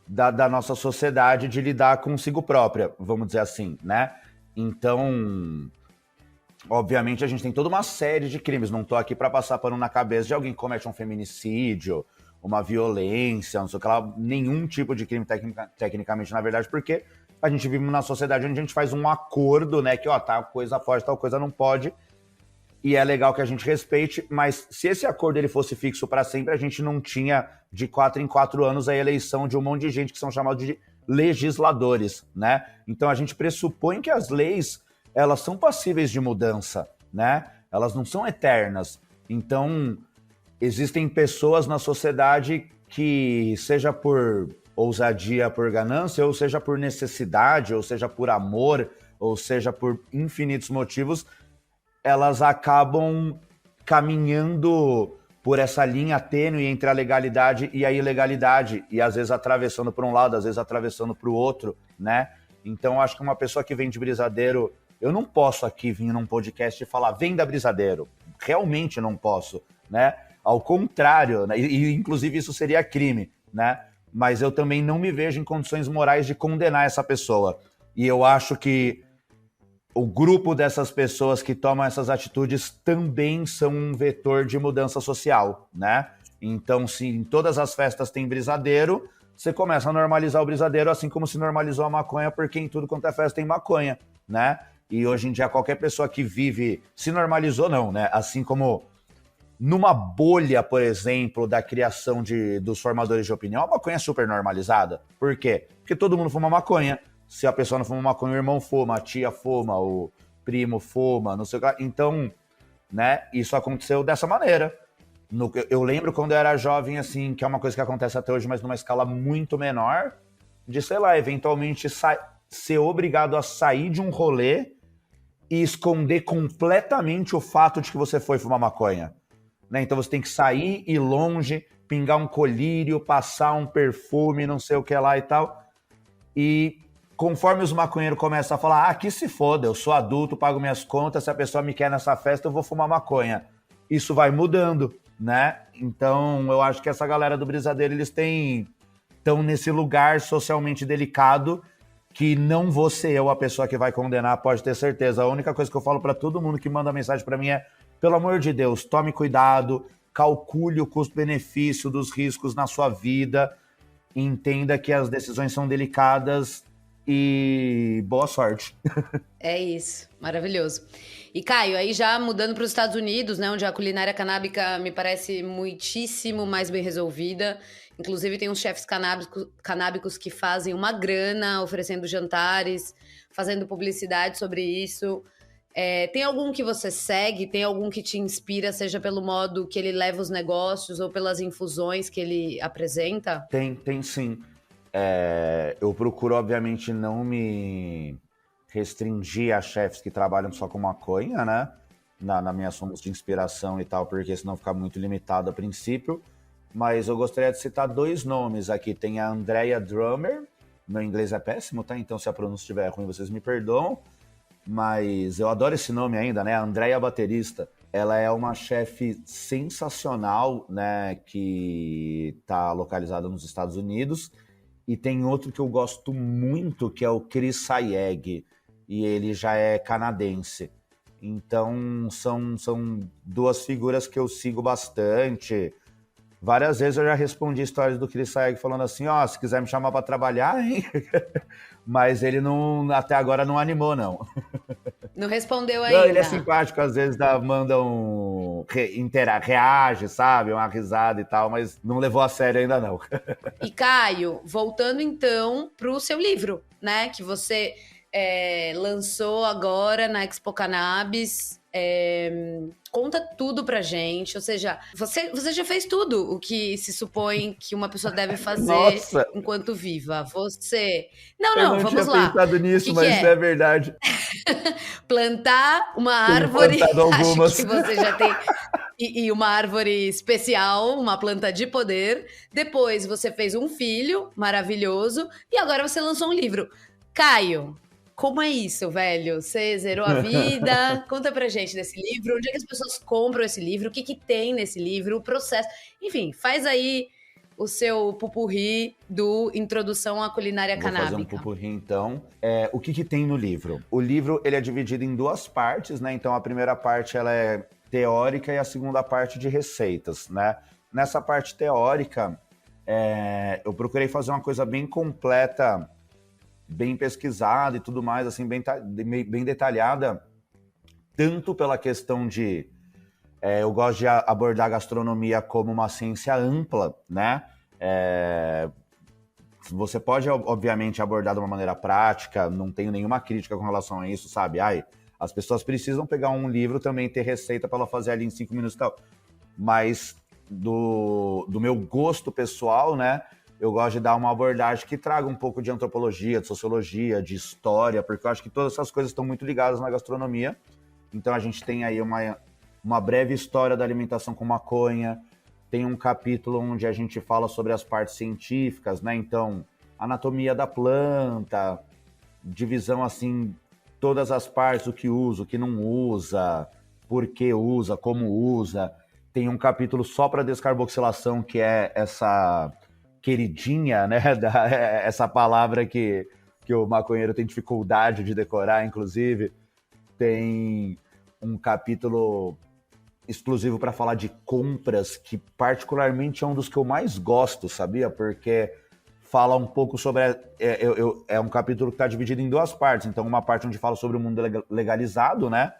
da nossa sociedade de lidar consigo própria, vamos dizer assim, né? Então, obviamente, a gente tem toda uma série de crimes. Não estou aqui para passar pano na cabeça de alguém que comete um feminicídio, uma violência, não sei o que lá, nenhum tipo de crime tecnicamente, na verdade, porque a gente vive numa sociedade onde a gente faz um acordo, né, que, ó, tal coisa pode, tal coisa não pode, e é legal que a gente respeite, mas se esse acordo ele fosse fixo para sempre, a gente não tinha de 4 em 4 anos a eleição de um monte de gente que são chamados de legisladores, né? Então a gente pressupõe que as leis, elas são passíveis de mudança, né? Elas não são eternas. Então, existem pessoas na sociedade que, seja por ousadia, por ganância, ou seja por necessidade, ou seja por amor, ou seja por infinitos motivos, elas acabam caminhando por essa linha tênue entre a legalidade e a ilegalidade, e às vezes atravessando por um lado, às vezes atravessando para o outro, né? Então, acho que uma pessoa que vem de Brisadeiro, eu não posso aqui vir num podcast e falar, vem da Brisadeiro. Realmente não posso, né? Ao contrário, né? E inclusive isso seria crime, né? Mas eu também não me vejo em condições morais de condenar essa pessoa. E eu acho que o grupo dessas pessoas que tomam essas atitudes também são um vetor de mudança social, né? Então, se em todas as festas tem brisadeiro, você começa a normalizar o brisadeiro, assim como se normalizou a maconha, porque em tudo quanto é festa tem maconha, né? E hoje em dia qualquer pessoa que vive, se normalizou não, né? Assim como numa bolha, por exemplo, da criação dos formadores de opinião, a maconha é super normalizada. Por quê? Porque todo mundo fuma maconha. Se a pessoa não fuma maconha, o irmão fuma, a tia fuma, o primo fuma, não sei o que. Então, né, isso aconteceu dessa maneira. Eu lembro quando eu era jovem, assim, que é uma coisa que acontece até hoje, mas numa escala muito menor, de, sei lá, eventualmente ser obrigado a sair de um rolê e esconder completamente o fato de que você foi fumar maconha. Né? Então você tem que sair, ir longe, pingar um colírio, passar um perfume, não sei o que lá e tal. E conforme os maconheiros começam a falar, que se foda, eu sou adulto, pago minhas contas, se a pessoa me quer nessa festa, eu vou fumar maconha. Isso vai mudando, né? Então, eu acho que essa galera do Brisadeiro, eles estão nesse lugar socialmente delicado que não vou ser eu a pessoa que vai condenar, pode ter certeza. A única coisa que eu falo pra todo mundo que manda mensagem pra mim é, pelo amor de Deus, tome cuidado, calcule o custo-benefício dos riscos na sua vida, entenda que as decisões são delicadas e boa sorte. É isso, maravilhoso. E Caio, aí já mudando para os Estados Unidos, né, onde a culinária canábica me parece muitíssimo mais bem resolvida. Inclusive tem uns chefes canábicos que fazem uma grana oferecendo jantares, fazendo publicidade sobre isso. Tem algum que você segue? Tem algum que te inspira, seja pelo modo que ele leva os negócios ou pelas infusões que ele apresenta? Tem sim. Eu procuro, obviamente, não me restringir a chefes que trabalham só com maconha, né? Na minha fonte de inspiração e tal, porque senão fica muito limitado a princípio. Mas eu gostaria de citar 2 nomes aqui. Tem a Andrea Drummer, meu inglês é péssimo, tá? Então se a pronúncia estiver ruim, vocês me perdoam. Mas eu adoro esse nome ainda, né? Andrea Baterista. Ela é uma chefe sensacional, né? Que tá localizada nos Estados Unidos. E tem outro que eu gosto muito, que é o Chris Sayegh. E ele já é canadense. Então, são 2 figuras que eu sigo bastante. Várias vezes eu já respondi histórias do Chris Sayegh falando assim, se quiser me chamar para trabalhar, hein? Mas ele até agora não animou, não. Não respondeu ainda. Não, ele é simpático, às vezes manda reage, sabe? Uma risada e tal, mas não levou a sério ainda, não. E Caio, voltando então pro seu livro, né? Que você lançou agora na Expo Cannabis. Conta tudo pra gente, ou seja, você já fez tudo o que se supõe que uma pessoa deve fazer. Nossa. Enquanto viva. Você... Não, vamos lá. Eu não tinha pensado nisso, mas isso é verdade. Plantar uma árvore, acho que você já tem... E uma árvore especial, uma planta de poder. Depois você fez um filho maravilhoso e agora você lançou um livro. Caio, como é isso, velho? Você zerou a vida? Conta pra gente desse livro. Onde é que as pessoas compram esse livro? O que tem nesse livro? O processo. Enfim, faz aí o seu pupurri do Introdução à Culinária Canábica. Vou fazer um pupurri, então. O que tem no livro? O livro ele é dividido em 2 partes, né? Então, a primeira parte ela é teórica e a segunda parte de receitas, né? Nessa parte teórica, eu procurei fazer uma coisa bem completa, bem pesquisada e tudo mais, assim, bem detalhada, tanto pela questão de... eu gosto de abordar a gastronomia como uma ciência ampla, né? Você pode, obviamente, abordar de uma maneira prática, não tenho nenhuma crítica com relação a isso, sabe? As pessoas precisam pegar um livro também, ter receita para ela fazer ali em 5 minutos e tal. Mas do meu gosto pessoal, né? Eu gosto de dar uma abordagem que traga um pouco de antropologia, de sociologia, de história, porque eu acho que todas essas coisas estão muito ligadas na gastronomia. Então a gente tem aí uma breve história da alimentação com maconha, tem um capítulo onde a gente fala sobre as partes científicas, né? Então, anatomia da planta, divisão assim, todas as partes, o que usa, o que não usa, por que usa, como usa. Tem um capítulo só para descarboxilação, que é essa queridinha, né? Essa palavra que o maconheiro tem dificuldade de decorar, inclusive. Tem um capítulo exclusivo para falar de compras, que particularmente é um dos que eu mais gosto, sabia? Porque fala um pouco sobre... É um capítulo que está dividido em 2 partes. Então, uma parte onde fala sobre o mundo legalizado, né?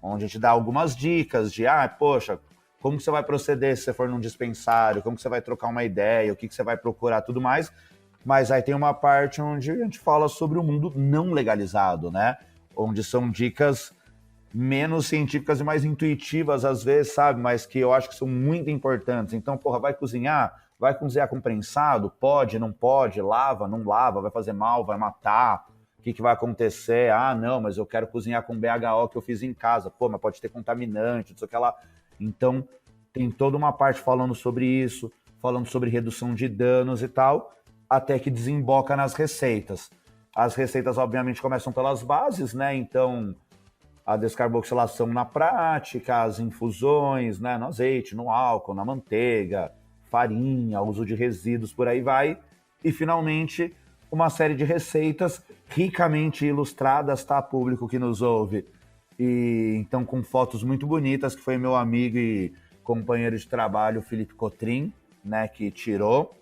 Onde a gente dá algumas dicas de, poxa, como que você vai proceder se você for num dispensário, como que você vai trocar uma ideia, o que você vai procurar, tudo mais. Mas aí tem uma parte onde a gente fala sobre o mundo não legalizado, né? Onde são dicas menos científicas e mais intuitivas, às vezes, sabe? Mas que eu acho que são muito importantes. Então, porra, vai cozinhar com prensado? Pode, não pode? Lava, não lava? Vai fazer mal? Vai matar? O que vai acontecer? Não, mas eu quero cozinhar com BHO que eu fiz em casa. Pô, mas pode ter contaminante, não sei o que lá. Então, tem toda uma parte falando sobre isso, falando sobre redução de danos e tal, até que desemboca nas receitas. As receitas, obviamente, começam pelas bases, né? Então, a descarboxilação na prática, as infusões, né? No azeite, no álcool, na manteiga, farinha, uso de resíduos, por aí vai. E, finalmente, uma série de receitas ricamente ilustradas, tá? Público que nos ouve. E então, com fotos muito bonitas, que foi meu amigo e companheiro de trabalho, Felipe Cotrim, né? Que tirou.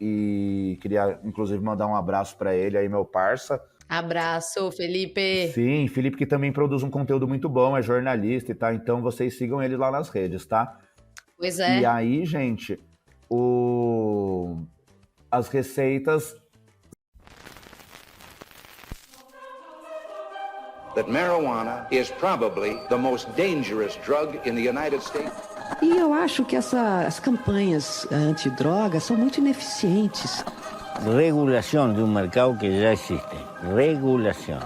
E queria, inclusive, mandar um abraço para ele aí, meu parça. Abraço, Felipe. Sim, Felipe que também produz um conteúdo muito bom, é jornalista e tal, então vocês sigam ele lá nas redes, tá? Pois é. E aí, gente, as receitas... That marijuana is probably the most dangerous drug in the United States. E eu acho que as campanhas antidrogas são muito ineficientes. Regulación de un mercado que ya existe. Regulación.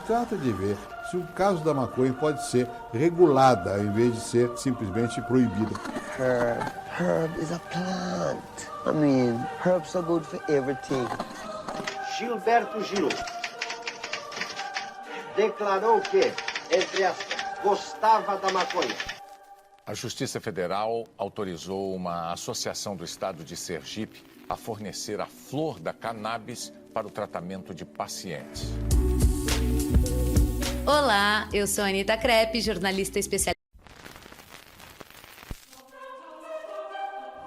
Trata de ver se o caso da maconha pode ser regulada, ao invés de ser simplesmente proibida. Herb is a plant. I mean, herbs are good for everything. Gilberto Gil declarou que, entre aspas, gostava da maconha. A Justiça Federal autorizou uma associação do estado de Sergipe a fornecer a flor da cannabis para o tratamento de pacientes. Olá, eu sou a Anitta Crepe, jornalista especializada.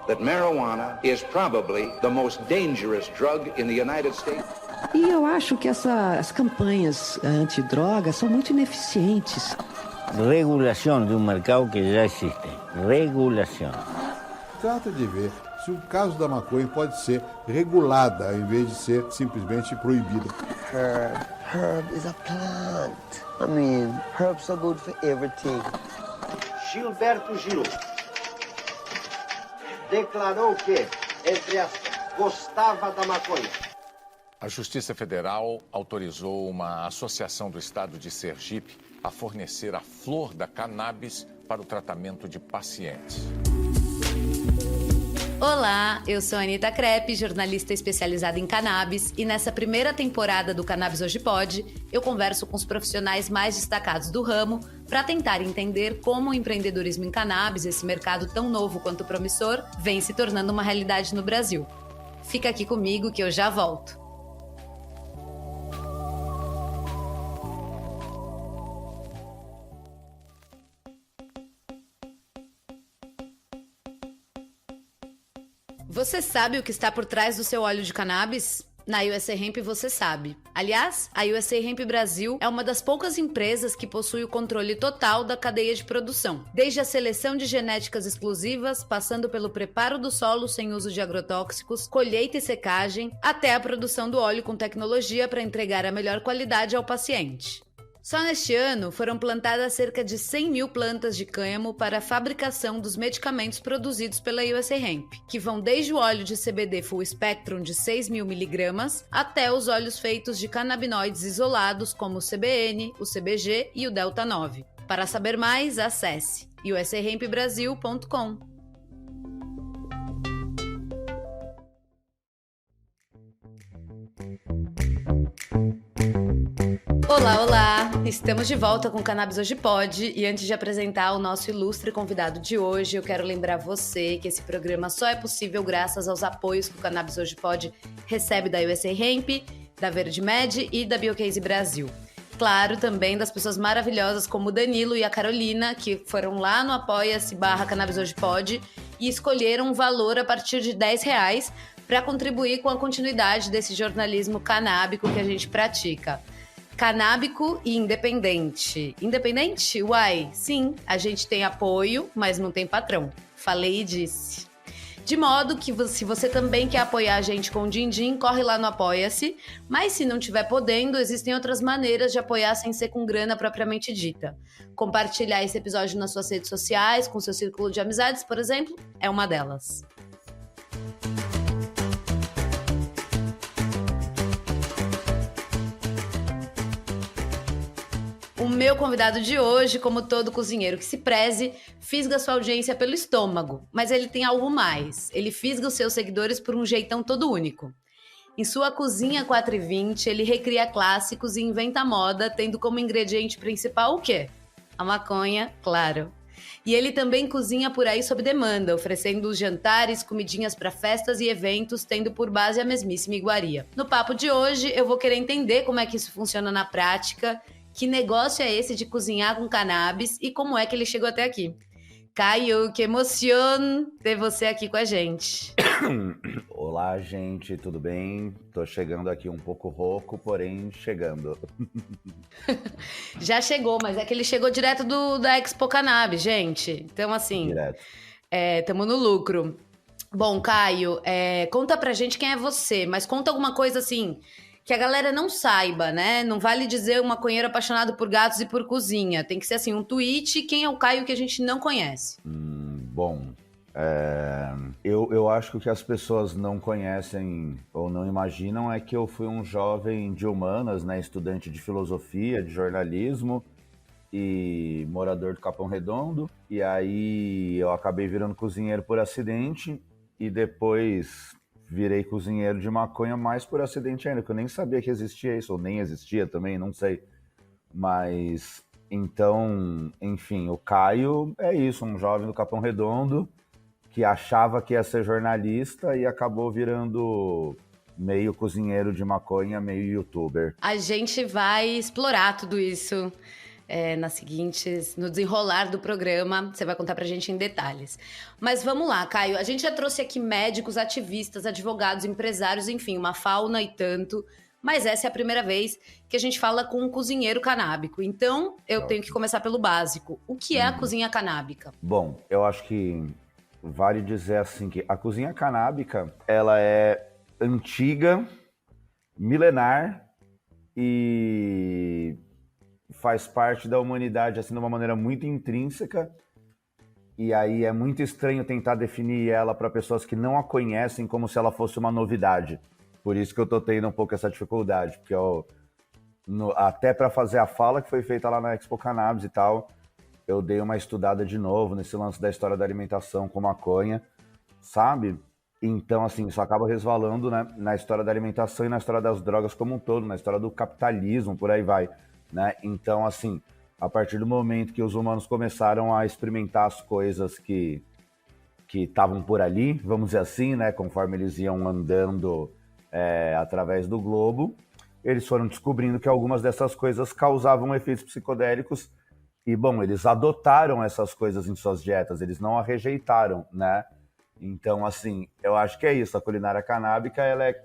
That marijuana is probably the most dangerous drug in the United States. E eu acho que as campanhas antidrogas são muito ineficientes. Regulación de un mercado que ya existe. Regulación. Trata de ver se o caso da maconha pode ser regulada, ao invés de ser simplesmente proibida. Herb is a plant. I mean, herbs are good for everything. Gilberto Gil declarou que, entre aspas, gostava da maconha. A Justiça Federal autorizou uma associação do estado de Sergipe a fornecer a flor da cannabis para o tratamento de pacientes. Olá, eu sou a Anitta Crepe, jornalista especializada em cannabis, e nessa primeira temporada do Cannabis Hoje Pode, eu converso com os profissionais mais destacados do ramo para tentar entender como o empreendedorismo em cannabis, esse mercado tão novo quanto promissor, vem se tornando uma realidade no Brasil. Fica aqui comigo que eu já volto. Você sabe o que está por trás do seu óleo de cannabis? Na USA Hemp você sabe. Aliás, a USA Hemp Brasil é uma das poucas empresas que possui o controle total da cadeia de produção. Desde a seleção de genéticas exclusivas, passando pelo preparo do solo sem uso de agrotóxicos, colheita e secagem, até a produção do óleo com tecnologia para entregar a melhor qualidade ao paciente. Só neste ano foram plantadas cerca de 100 mil plantas de cânhamo para a fabricação dos medicamentos produzidos pela USA Hemp, que vão desde o óleo de CBD Full Spectrum de 6.000 mg até os óleos feitos de canabinoides isolados como o CBN, o CBG e o Delta 9. Para saber mais, acesse usahempbrasil.com. Olá, olá! Estamos de volta com Cannabis Hoje Pode e antes de apresentar o nosso ilustre convidado de hoje, eu quero lembrar você que esse programa só é possível graças aos apoios que o Cannabis Hoje Pode recebe da USA Hemp, da Verde Med e da Biocase Brasil. Claro, também das pessoas maravilhosas como o Danilo e a Carolina, que foram lá no apoia-se/Cannabis Hoje Pode e escolheram um valor a partir de R$10 para contribuir com a continuidade desse jornalismo canábico que a gente pratica. Canábico e independente. Independente? Uai, sim, a gente tem apoio, mas não tem patrão. Falei e disse. De modo que se você também quer apoiar a gente com o din-din, corre lá no Apoia-se. Mas se não estiver podendo, existem outras maneiras de apoiar sem ser com grana propriamente dita. Compartilhar esse episódio nas suas redes sociais, com seu círculo de amizades, por exemplo, é uma delas. O meu convidado de hoje, como todo cozinheiro que se preze, fisga sua audiência pelo estômago, mas ele tem algo mais. Ele fisga os seus seguidores por um jeitão todo único. Em sua cozinha 420, ele recria clássicos e inventa moda, tendo como ingrediente principal o quê? A maconha, claro. E ele também cozinha por aí sob demanda, oferecendo jantares, comidinhas para festas e eventos, tendo por base a mesmíssima iguaria. No papo de hoje, eu vou querer entender como é que isso funciona na prática. Que negócio é esse de cozinhar com cannabis e como é que ele chegou até aqui? Caio, que emoção ter você aqui com a gente. Olá, gente, tudo bem? Tô chegando aqui um pouco rouco, porém chegando. Já chegou, mas é que ele chegou direto da Expo Cannabis, gente. Então, assim, Direto. Tamo no lucro. Bom, Caio, conta pra gente quem é você, mas conta alguma coisa assim que a galera não saiba, né? Não vale dizer um maconheiro apaixonado por gatos e por cozinha. Tem que ser assim, um tweet, quem é o Caio que a gente não conhece. Bom, eu acho que o que as pessoas não conhecem ou não imaginam é que eu fui um jovem de humanas, né? Estudante de filosofia, de jornalismo e morador do Capão Redondo. E aí eu acabei virando cozinheiro por acidente e depois virei cozinheiro de maconha mais por acidente ainda, porque eu nem sabia que existia isso, ou nem existia também, não sei. Mas, então, enfim, o Caio é isso, um jovem do Capão Redondo que achava que ia ser jornalista e acabou virando meio cozinheiro de maconha, meio youtuber. A gente vai explorar tudo isso no desenrolar do programa, você vai contar pra gente em detalhes. Mas vamos lá, Caio, a gente já trouxe aqui médicos, ativistas, advogados, empresários, enfim, uma fauna e tanto, mas essa é a primeira vez que a gente fala com um cozinheiro canábico. Então, eu tenho que começar pelo básico. O que é a cozinha canábica? Bom, eu acho que vale dizer assim que a cozinha canábica, ela é antiga, milenar e faz parte da humanidade assim de uma maneira muito intrínseca, e aí é muito estranho tentar definir ela para pessoas que não a conhecem como se ela fosse uma novidade. Por isso que eu tô tendo um pouco essa dificuldade, porque até para fazer a fala que foi feita lá na Expo Cannabis e tal, eu dei uma estudada de novo nesse lance da história da alimentação com maconha, sabe? Então, assim, isso acaba resvalando, né, na história da alimentação e na história das drogas como um todo, na história do capitalismo, por aí vai. Né? Então, assim, a partir do momento que os humanos começaram a experimentar as coisas que estavam por ali, vamos dizer assim, né? Conforme eles iam andando através do globo, eles foram descobrindo que algumas dessas coisas causavam efeitos psicodélicos e, bom, eles adotaram essas coisas em suas dietas, eles não a rejeitaram, né? Então, assim, eu acho que é isso, a culinária canábica, ela é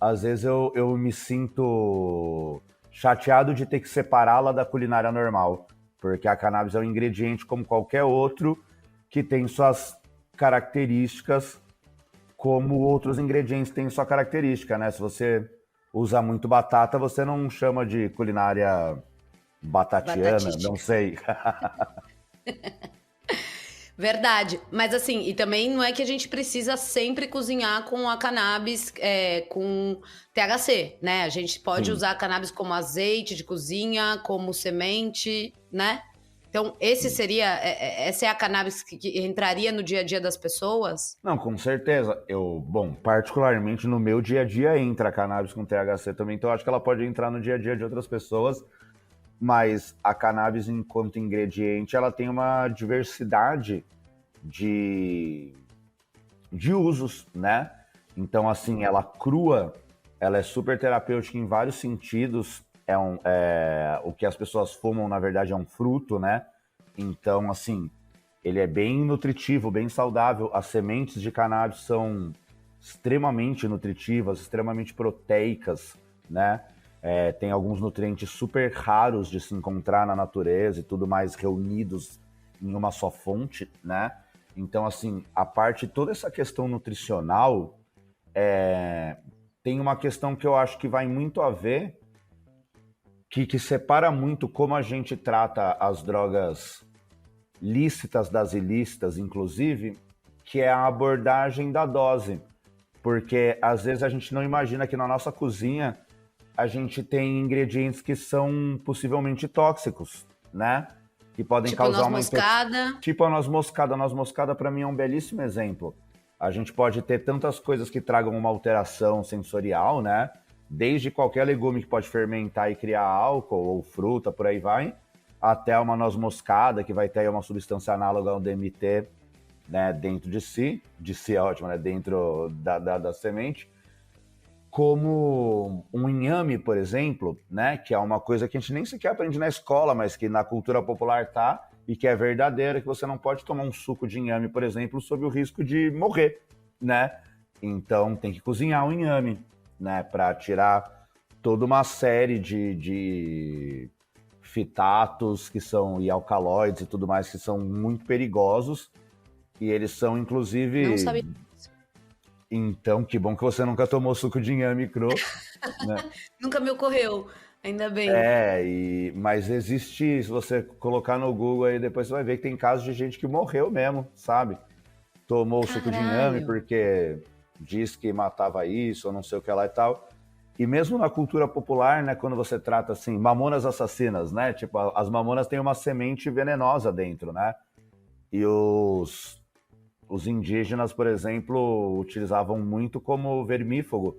às vezes eu me sinto chateado de ter que separá-la da culinária normal, porque a cannabis é um ingrediente como qualquer outro que tem suas características, como outros ingredientes têm sua característica, né? Se você usa muito batata, você não chama de culinária batatiana, Batatística. não sei. Verdade. Mas assim, e também não é que a gente precisa sempre cozinhar com a cannabis com THC, né? A gente pode usar a cannabis como azeite de cozinha, como semente, né? Então, essa é a cannabis que entraria no dia a dia das pessoas? Não, com certeza. Bom, particularmente no meu dia a dia entra a cannabis com THC também, então eu acho que ela pode entrar no dia a dia de outras pessoas, mas a cannabis enquanto ingrediente, ela tem uma diversidade de usos, né? Então, assim, ela crua, ela é super terapêutica em vários sentidos. O que as pessoas fumam, na verdade, é um fruto, né? Então, assim, ele é bem nutritivo, bem saudável. As sementes de cannabis são extremamente nutritivas, extremamente proteicas, né? Tem alguns nutrientes super raros de se encontrar na natureza e tudo mais reunidos em uma só fonte, né? Então, assim, toda essa questão nutricional, tem uma questão que eu acho que vai muito a ver, que separa muito como a gente trata as drogas lícitas das ilícitas, inclusive, que é a abordagem da dose. Porque, às vezes, a gente não imagina que na nossa cozinha a gente tem ingredientes que são possivelmente tóxicos, né? Que podem causar uma moscada. Tipo a noz moscada. A noz moscada, para mim, é um belíssimo exemplo. A gente pode ter tantas coisas que tragam uma alteração sensorial, né? Desde qualquer legume que pode fermentar e criar álcool, ou fruta, por aí vai, até uma noz moscada, que vai ter uma substância análoga ao DMT, né, dentro de si é ótimo, né? Dentro da semente. Como um inhame, por exemplo, né, que é uma coisa que a gente nem sequer aprende na escola, mas que na cultura popular tá, e que é verdadeira, que você não pode tomar um suco de inhame, por exemplo, sob o risco de morrer, né? Então tem que cozinhar o inhame, né, para tirar toda uma série de fitatos e alcaloides e tudo mais que são muito perigosos, e eles são, inclusive... Não sabia. Então, que bom que você nunca tomou suco de inhame cru, né? Nunca me ocorreu, ainda bem. Mas existe, se você colocar no Google aí, depois você vai ver que tem casos de gente que morreu mesmo, sabe? Tomou o suco de inhame porque diz que matava isso, ou não sei o que lá e tal. E mesmo na cultura popular, né, quando você trata assim, mamonas assassinas, né? Tipo, as mamonas têm uma semente venenosa dentro, né? E os indígenas, por exemplo, utilizavam muito como vermífugo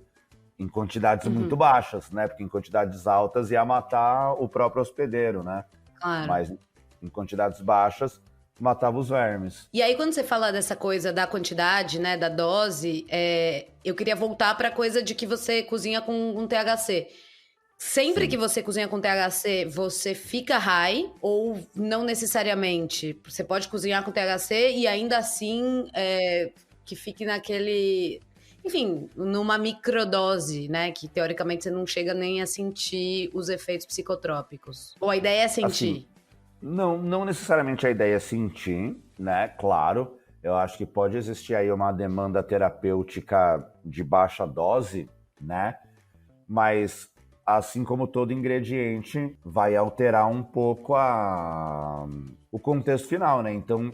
em quantidades muito baixas, né? Porque em quantidades altas ia matar o próprio hospedeiro, né? Claro. Mas em quantidades baixas matava os vermes. E aí, quando você fala dessa coisa da quantidade, né, da dose, eu queria voltar para a coisa de que você cozinha com THC. Sempre que você cozinha com THC, você fica high ou não necessariamente? Você pode cozinhar com THC e ainda assim que fique naquele... Enfim, numa microdose, né? Que teoricamente você não chega nem a sentir os efeitos psicotrópicos. Ou a ideia é sentir? Assim, não necessariamente a ideia é sentir, né? Claro, eu acho que pode existir aí uma demanda terapêutica de baixa dose, né? Mas... assim como todo ingrediente, vai alterar um pouco o contexto final, né? Então,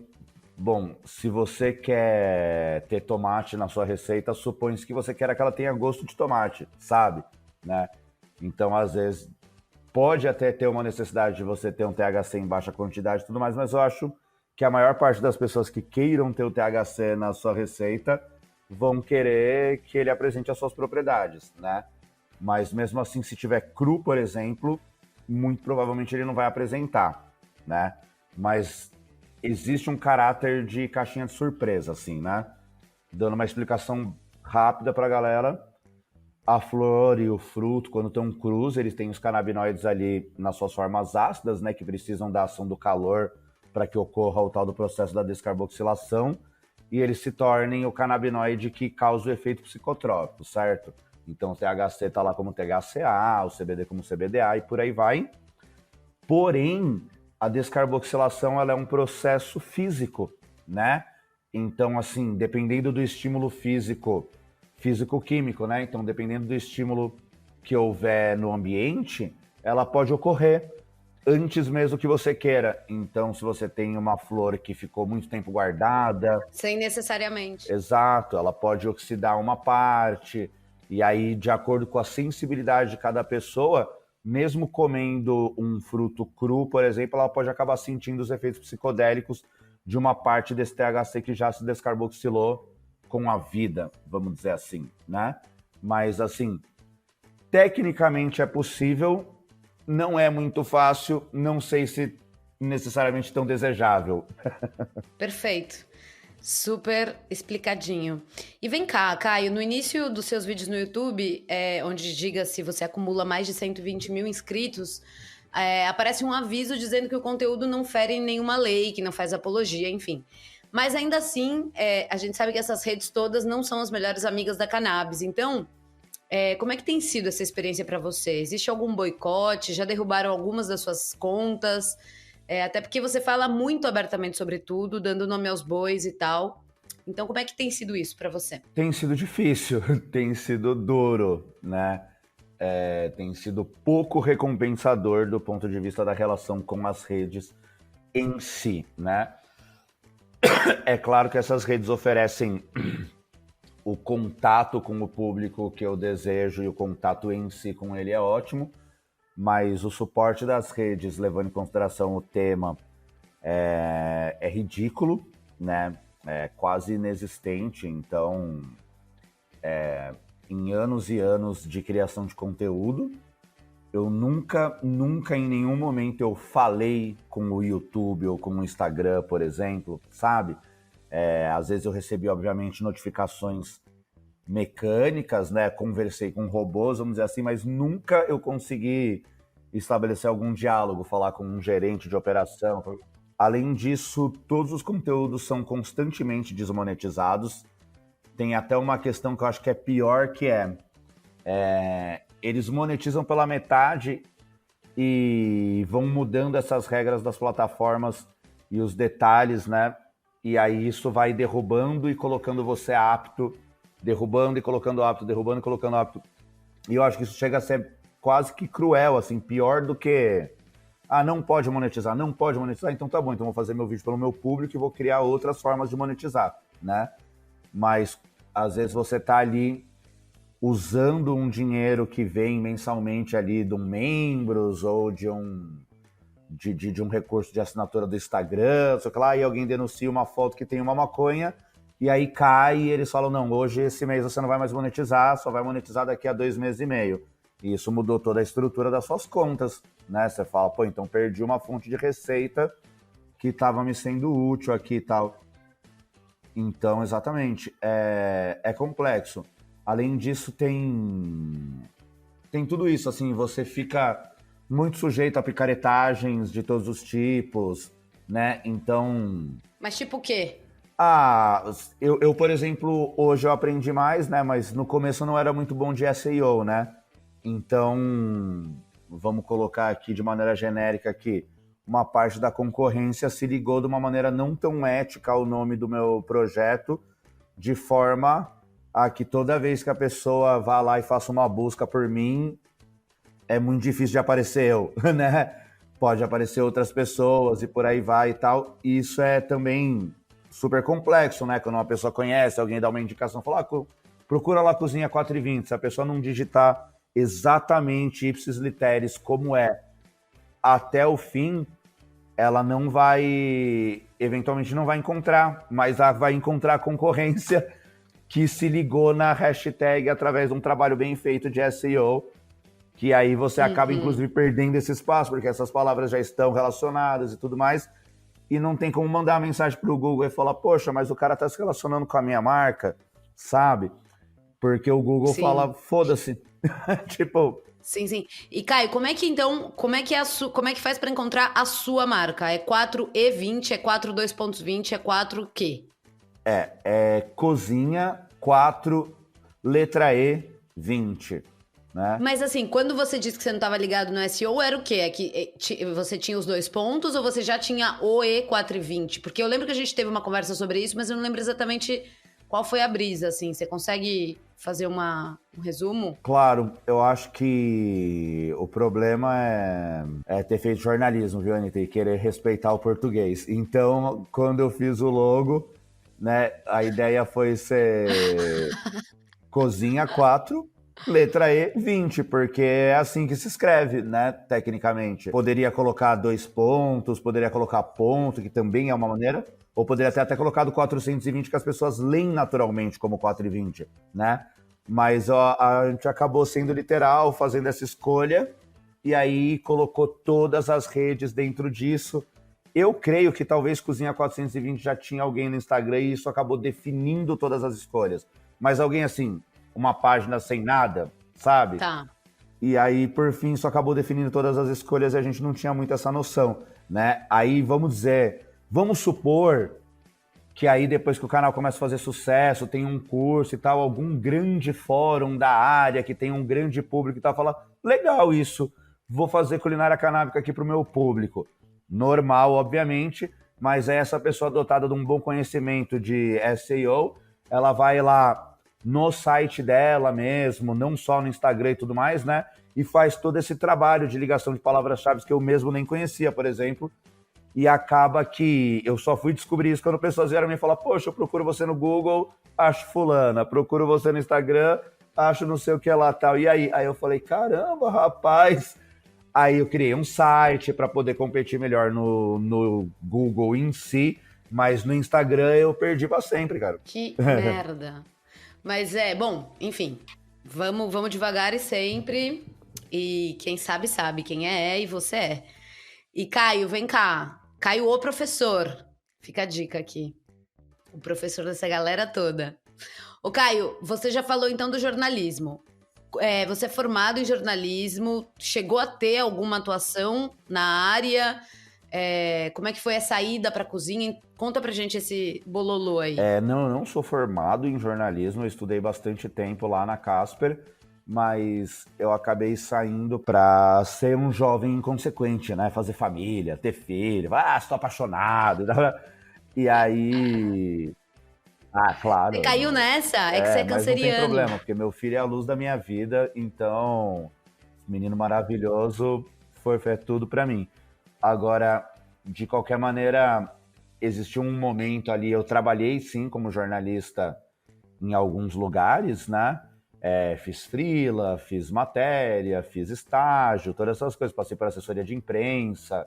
bom, se você quer ter tomate na sua receita, supõe-se que você quer que ela tenha gosto de tomate, sabe? Né? Então, às vezes, pode até ter uma necessidade de você ter um THC em baixa quantidade e tudo mais, mas eu acho que a maior parte das pessoas que queiram ter o THC na sua receita vão querer que ele apresente as suas propriedades, né? Mas mesmo assim, se tiver cru, por exemplo, muito provavelmente ele não vai apresentar, né? Mas existe um caráter de caixinha de surpresa, assim, né? Dando uma explicação rápida para a galera, a flor e o fruto, quando estão crus, eles têm os canabinoides ali nas suas formas ácidas, né? Que precisam da ação do calor para que ocorra o tal do processo da descarboxilação, e eles se tornem o canabinoide que causa o efeito psicotrópico, certo? Então o THC está lá como THCA, o CBD como CBDA e por aí vai. Porém, a descarboxilação ela é um processo físico, né? Então, assim, dependendo do estímulo físico-químico, né? Então, dependendo do estímulo que houver no ambiente, ela pode ocorrer antes mesmo que você queira. Então, se você tem uma flor que ficou muito tempo guardada... Sem necessariamente. Exato, ela pode oxidar uma parte, e aí, de acordo com a sensibilidade de cada pessoa, mesmo comendo um fruto cru, por exemplo, ela pode acabar sentindo os efeitos psicodélicos de uma parte desse THC que já se descarboxilou com a vida, vamos dizer assim, né? Mas, assim, tecnicamente é possível, não é muito fácil, não sei se necessariamente tão desejável. Perfeito. Super explicadinho. E vem cá, Caio, no início dos seus vídeos no YouTube, onde diga se você acumula mais de 120 mil inscritos, aparece um aviso dizendo que o conteúdo não fere nenhuma lei, que não faz apologia, enfim. Mas ainda assim, a gente sabe que essas redes todas não são as melhores amigas da cannabis. Então, como é que tem sido essa experiência para você? Existe algum boicote? Já derrubaram algumas das suas contas? Até porque você fala muito abertamente sobre tudo, dando nome aos bois e tal. Então, como é que tem sido isso para você? Tem sido difícil, tem sido duro, né? Tem sido pouco recompensador do ponto de vista da relação com as redes em si, né? É claro que essas redes oferecem o contato com o público que eu desejo e o contato em si com ele é ótimo, mas o suporte das redes, levando em consideração o tema, é ridículo, né? É quase inexistente. Então, em anos e anos de criação de conteúdo, eu nunca em nenhum momento eu falei com o YouTube ou com o Instagram, por exemplo, sabe? Às vezes eu recebi, obviamente, notificações mecânicas, né? Conversei com robôs, vamos dizer assim, mas nunca eu consegui estabelecer algum diálogo, falar com um gerente de operação. Além disso, todos os conteúdos são constantemente desmonetizados. Tem até uma questão que eu acho que é pior, que eles monetizam pela metade e vão mudando essas regras das plataformas e os detalhes, né? E aí isso vai derrubando e colocando você apto, derrubando e colocando apto, derrubando e colocando apto. E eu acho que isso chega a ser quase que cruel, assim, pior do que... não pode monetizar, então tá bom, então vou fazer meu vídeo pelo meu público e vou criar outras formas de monetizar, né? Mas, às vezes, você tá ali usando um dinheiro que vem mensalmente ali de um membros ou de um recurso de assinatura do Instagram, sei lá, e alguém denuncia uma foto que tem uma maconha, e aí cai e eles falam, não, hoje, esse mês você não vai mais monetizar, só vai monetizar daqui a 2 meses e meio. E isso mudou toda a estrutura das suas contas, né? Você fala, pô, então perdi uma fonte de receita que estava me sendo útil aqui e tal. Então, exatamente, é complexo. Além disso, tem tudo isso, assim, você fica muito sujeito a picaretagens de todos os tipos, né? Então... Mas tipo o quê? Eu, por exemplo, hoje eu aprendi mais, né? Mas no começo eu não era muito bom de SEO, né? Então, vamos colocar aqui de maneira genérica que uma parte da concorrência se ligou de uma maneira não tão ética ao nome do meu projeto, de forma a que toda vez que a pessoa vá lá e faça uma busca por mim, é muito difícil de aparecer eu, né? Pode aparecer outras pessoas e por aí vai e tal. E isso é também super complexo, né? Quando uma pessoa conhece, alguém dá uma indicação, fala, procura lá Cozinha 420. Se a pessoa não digitar exatamente ipsis literis como até o fim, ela não vai, eventualmente não vai encontrar, mas ela vai encontrar concorrência que se ligou na hashtag através de um trabalho bem feito de SEO, que aí você acaba, inclusive, perdendo esse espaço, porque essas palavras já estão relacionadas e tudo mais, e não tem como mandar uma mensagem para o Google e falar, poxa, mas o cara está se relacionando com a minha marca, sabe? Porque o Google fala, foda-se. Tipo... Sim. E Caio, como é que faz para encontrar a sua marca? É 4E20, é 4.2.20, é 4 o quê? Cozinha 4, letra E, 20, né? Mas assim, quando você disse que você não estava ligado no SEO, era o quê? É que você tinha os 2 pontos ou você já tinha o E420? Porque eu lembro que a gente teve uma conversa sobre isso, mas eu não lembro exatamente qual foi a brisa, assim. Você consegue fazer um resumo? Claro, eu acho que o problema é ter feito jornalismo, viu, Anitta? E querer respeitar o português. Então, quando eu fiz o logo, né, a ideia foi ser Cozinha 4, letra E, 20, porque é assim que se escreve, né, tecnicamente. Poderia colocar 2 pontos, poderia colocar ponto, que também é uma maneira, ou poderia até colocado 420, que as pessoas leem naturalmente como 420, né? Mas ó, a gente acabou sendo literal, fazendo essa escolha, e aí colocou todas as redes dentro disso. Eu creio que talvez Cozinha 420 já tinha alguém no Instagram e isso acabou definindo todas as escolhas. Mas alguém assim, uma página sem nada, sabe? Tá. E aí, por fim, isso acabou definindo todas as escolhas e a gente não tinha muito essa noção, né? Aí, vamos supor que aí depois que o canal começa a fazer sucesso, tem um curso e tal, algum grande fórum da área que tem um grande público e tal, fala, legal isso, vou fazer culinária canábica aqui pro meu público. Normal, obviamente, mas é essa pessoa dotada de um bom conhecimento de SEO, ela vai lá no site dela mesmo, não só no Instagram e tudo mais, né? E faz todo esse trabalho de ligação de palavras-chave que eu mesmo nem conhecia, por exemplo. E acaba que eu só fui descobrir isso quando pessoas vieram me falar, poxa, eu procuro você no Google, acho fulana, procuro você no Instagram, acho não sei o que lá, tal. E aí? Aí eu falei, caramba, rapaz. Aí eu criei um site para poder competir melhor no Google em si, mas no Instagram eu perdi para sempre, cara. Que merda. Mas bom, enfim, vamos devagar e sempre. E quem sabe, sabe. Quem é, e você é. E Caio, vem cá. Caio, o professor. Fica a dica aqui. O professor dessa galera toda. Ô, Caio, você já falou então do jornalismo. Você é formado em jornalismo, chegou a ter alguma atuação na área? Como é que foi a saída para a cozinha? Conta pra gente esse bololô aí. Não, eu não sou formado em jornalismo, eu estudei bastante tempo lá na Casper, mas eu acabei saindo para ser um jovem inconsequente, né? Fazer família, ter filho, estou apaixonado. E aí... Ah, claro. Você caiu nessa? Que você é mas não canceriano. tem problema, porque meu filho é a luz da minha vida, então, menino maravilhoso, foi tudo para mim. Agora, de qualquer maneira, existiu um momento ali, eu trabalhei sim como jornalista em alguns lugares, né? Fiz freela, fiz matéria, fiz estágio, todas essas coisas. Passei por assessoria de imprensa,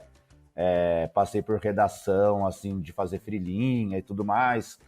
passei por redação, assim, de fazer freelinha e tudo mais.